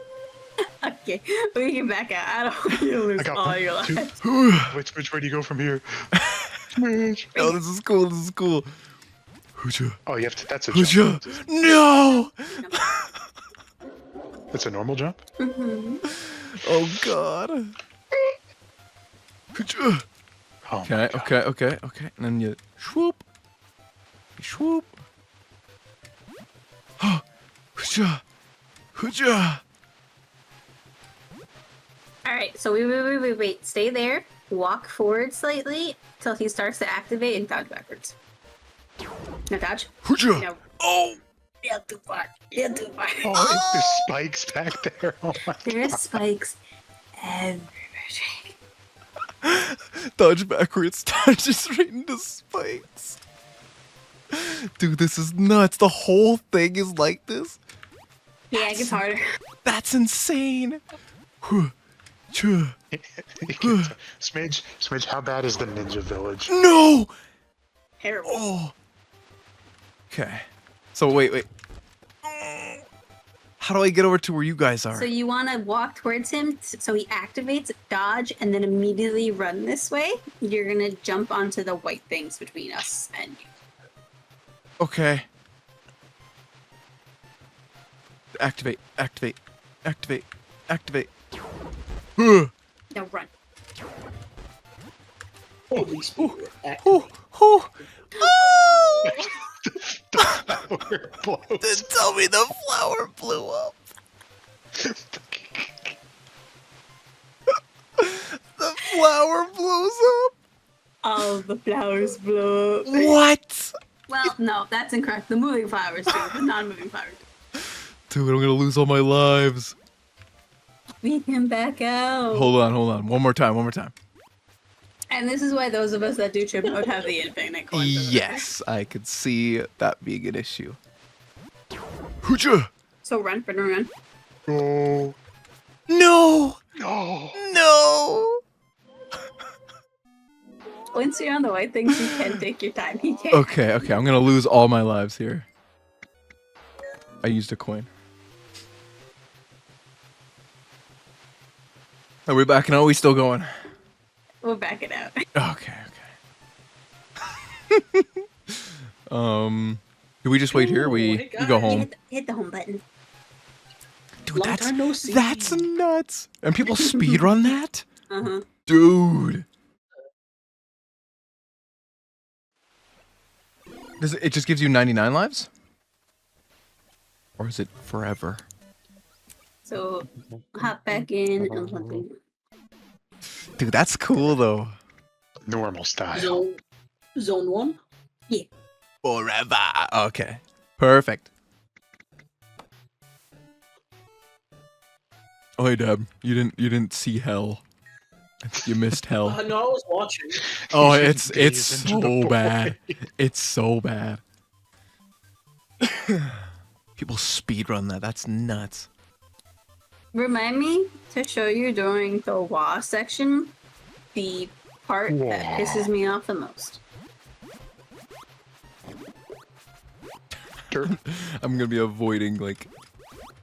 Speaker 3: Okay, we can back out. I don't want you to lose
Speaker 4: I got
Speaker 3: all
Speaker 4: one,
Speaker 3: your
Speaker 4: two.
Speaker 3: lives.
Speaker 4: Which way do you go from here? Smidge.
Speaker 2: Oh, this is cool. This is cool. Hooja.
Speaker 4: Oh, you have to. That's a
Speaker 2: Hooja.
Speaker 4: jump.
Speaker 2: No.
Speaker 4: That's a normal jump.
Speaker 3: Mm-hmm.
Speaker 2: Oh, God. Hooja.
Speaker 4: Oh my
Speaker 2: Okay,
Speaker 4: God.
Speaker 2: okay. And then you swoop. You swoop. Hooja. Hooja.
Speaker 3: All right, so wait. Stay there. Walk forward slightly till he starts to activate and dodge backwards. No dodge.
Speaker 2: Hooja.
Speaker 3: No.
Speaker 2: Oh.
Speaker 3: Yeah, too far. Yeah, too far.
Speaker 4: Oh, there's spikes back there. Oh my
Speaker 3: There's spikes everywhere.
Speaker 2: Dodge backwards. Dodge just right into spikes. Dude, this is nuts. The whole thing is like this.
Speaker 3: Yeah, it gets harder.
Speaker 2: That's insane. Hooja.
Speaker 4: Smidge, how bad is the ninja village?
Speaker 2: No.
Speaker 3: Terrible.
Speaker 2: Oh. Okay. So wait. How do I get over to where you guys are?
Speaker 3: So you want to walk towards him so he activates, dodge, and then immediately run this way. You're going to jump onto the white things between us and you.
Speaker 2: Okay. Activate. Ugh.
Speaker 3: Now run.
Speaker 5: Holy speed.
Speaker 2: Ooh. Oh.
Speaker 4: Flower blows.
Speaker 2: Tell me the flower blew up. The flower blows up.
Speaker 3: All the flowers blow up.
Speaker 2: What?
Speaker 3: Well, no, that's incorrect. The moving flowers do. The non-moving flowers do.
Speaker 2: Dude, I'm gonna lose all my lives.
Speaker 3: We can back out.
Speaker 2: Hold on. One more time.
Speaker 3: And this is why those of us that do trip mode have the infinite coins.
Speaker 2: Yes, I could see that being an issue. Hooja!
Speaker 3: So run.
Speaker 4: Oh,
Speaker 2: No!
Speaker 4: no.
Speaker 2: No!
Speaker 3: Once you're on the white things, you can take your time. He can.
Speaker 2: Okay, I'm gonna lose all my lives here. I used a coin. Are we backing out? Are we still going?
Speaker 3: We'll back it out.
Speaker 2: Okay. Do we just wait here? We go home.
Speaker 3: Hit the home button.
Speaker 2: Dude,
Speaker 5: Long time no see.
Speaker 2: that's nuts. And people speedrun that?
Speaker 3: Uh-huh.
Speaker 2: Dude. It just gives you 99 lives? Or is it forever?
Speaker 3: So hop back in and something.
Speaker 2: Dude, that's cool though.
Speaker 4: Normal style.
Speaker 5: Zone 1?
Speaker 2: Forever. Okay. Perfect. Oh hey Deb, you didn't see hell. You missed hell.
Speaker 5: No, I was watching.
Speaker 2: Oh,
Speaker 4: You
Speaker 2: it's
Speaker 4: gaze into the
Speaker 2: so bad.
Speaker 4: void.
Speaker 2: It's so bad. People speedrun that. That's nuts.
Speaker 3: Remind me to show you during the WA section the part that
Speaker 4: Wah.
Speaker 3: pisses me off the most.
Speaker 4: Dirt.
Speaker 2: I'm gonna be avoiding like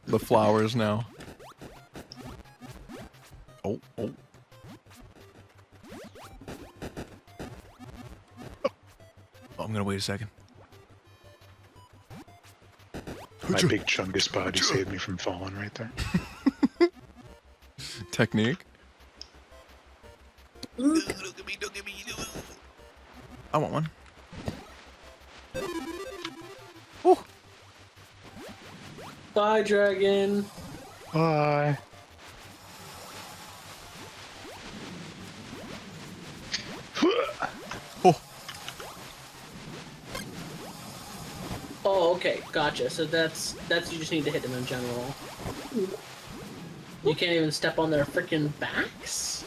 Speaker 2: the flowers now. Oh. I'm gonna wait a second.
Speaker 4: My big chungus body saved me from falling right there.
Speaker 2: Technique. I want one. Oh.
Speaker 5: Bye, dragon.
Speaker 4: Bye.
Speaker 2: Oh.
Speaker 5: Oh, okay, gotcha. So that's you just need to hit them in general. You can't even step on their freaking backs,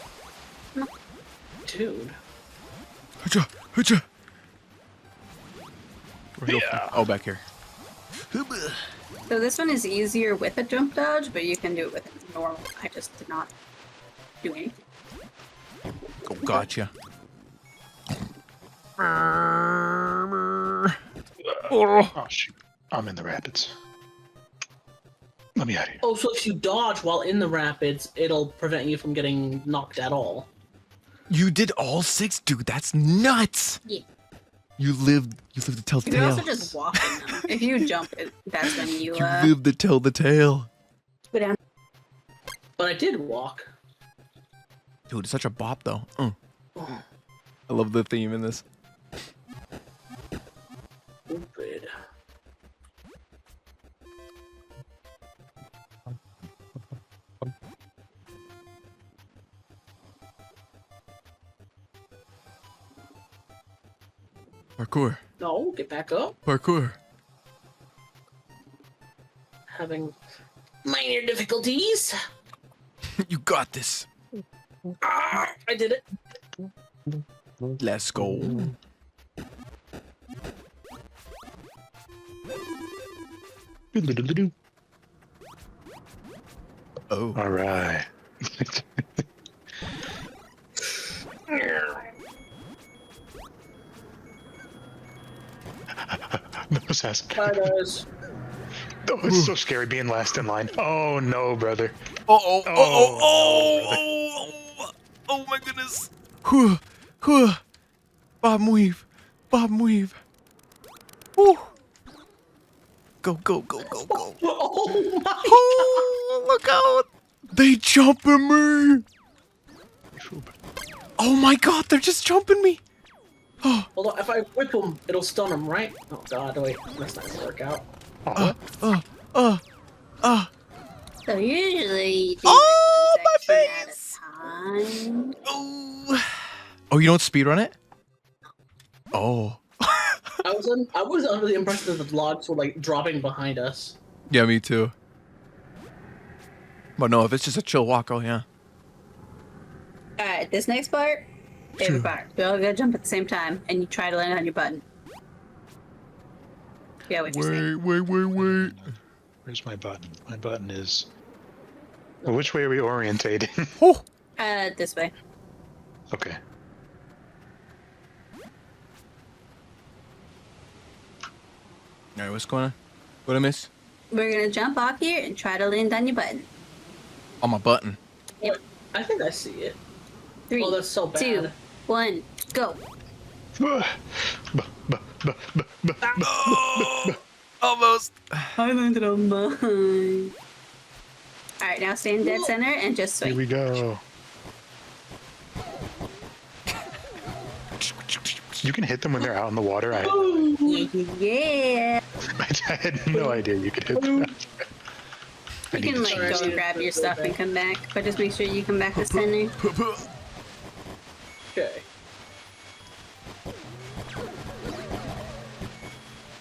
Speaker 5: dude.
Speaker 2: Hooja, hooja. Oh, back here.
Speaker 3: So this one is easier with a jump dodge, but you can do it with normal. I just did not do anything.
Speaker 2: Oh, gotcha.
Speaker 4: Oh shoot! I'm in the rapids. Let me out of here.
Speaker 5: Oh, so if you dodge while in the rapids, it'll prevent you from getting knocked at all.
Speaker 2: You did all 6, dude. That's nuts.
Speaker 3: Yeah.
Speaker 2: You lived to tell the
Speaker 3: You can
Speaker 2: tale.
Speaker 3: also just walk in them. If you jump, that's when you
Speaker 2: You lived to tell the tale.
Speaker 3: go down.
Speaker 5: But I did walk.
Speaker 2: Dude, it's such a bop though. I love the theme in this.
Speaker 5: Stupid.
Speaker 2: Parkour.
Speaker 5: No, get back up.
Speaker 2: Parkour.
Speaker 5: Having minor difficulties.
Speaker 2: You got this.
Speaker 5: Ah, I did it.
Speaker 2: Let's go.
Speaker 4: Doodle-doodle-doo.
Speaker 2: Oh.
Speaker 4: All right. No, Sass.
Speaker 5: Bye, guys.
Speaker 4: Oh, it's so scary being last in line. Oh no, brother.
Speaker 2: Oh,
Speaker 4: Oh,
Speaker 2: oh my goodness. Whew, whew. Bob and weave. Bob and weave. Whew. Go, go, go, go, go.
Speaker 5: Oh my!
Speaker 2: Oh, look out. They jumping me. Oh my god, they're just jumping me. Oh,
Speaker 5: Hold on, if I whip him, it'll stun him, right? Oh god, wait, that's not gonna work out.
Speaker 4: Oh, what?
Speaker 3: So usually you do
Speaker 2: Oh,
Speaker 3: like
Speaker 2: my
Speaker 3: one section at
Speaker 2: face.
Speaker 3: a time.
Speaker 2: Oh. Oh, you don't speedrun it? Oh.
Speaker 5: I was under the impression that the logs were like dropping behind us.
Speaker 2: Yeah, me too. But no, if it's just a chill walk, oh yeah.
Speaker 3: Alright, this next part, favorite part. We all gotta jump at the same time, and you try to land on your button. Yeah, wait for a second.
Speaker 2: Wait.
Speaker 4: Where's my button? My button is. Well, which way are we orientating?
Speaker 2: Oh.
Speaker 3: This way.
Speaker 4: Okay.
Speaker 2: All right, what's going on? What I miss?
Speaker 3: We're gonna jump off here and try to land on your button.
Speaker 2: On my button.
Speaker 5: I think I see it.
Speaker 3: 3,
Speaker 5: Oh, that's so bad.
Speaker 3: 2, 1, go.
Speaker 2: Oh, almost.
Speaker 3: I landed on mine. Alright, now stay in dead center and just
Speaker 4: Here
Speaker 3: swing.
Speaker 4: we go. You can hit them when they're out in the water. I
Speaker 3: Yeah.
Speaker 4: had no idea you could hit them. I
Speaker 3: You
Speaker 4: need
Speaker 3: can
Speaker 4: to
Speaker 3: like
Speaker 4: change
Speaker 3: go and grab your stuff and come back, but just make sure you come back to center.
Speaker 5: Okay.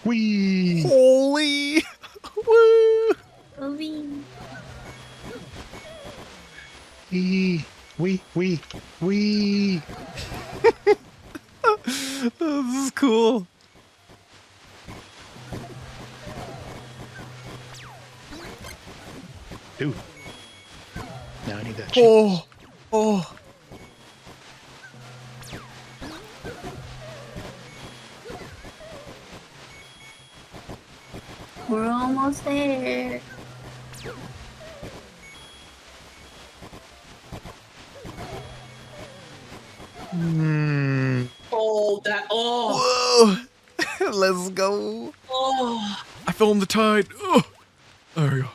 Speaker 4: Whee!
Speaker 2: Holy. Woo.
Speaker 3: Wee.
Speaker 4: Wee!
Speaker 2: This is cool.
Speaker 4: Ooh. Now I need that chip.
Speaker 2: Oh.
Speaker 3: We're almost there.
Speaker 4: Mm,
Speaker 5: Oh, that. Oh.
Speaker 2: Whoa. Let's go.
Speaker 5: Oh.
Speaker 2: I fell in the tide. Oh. There we go.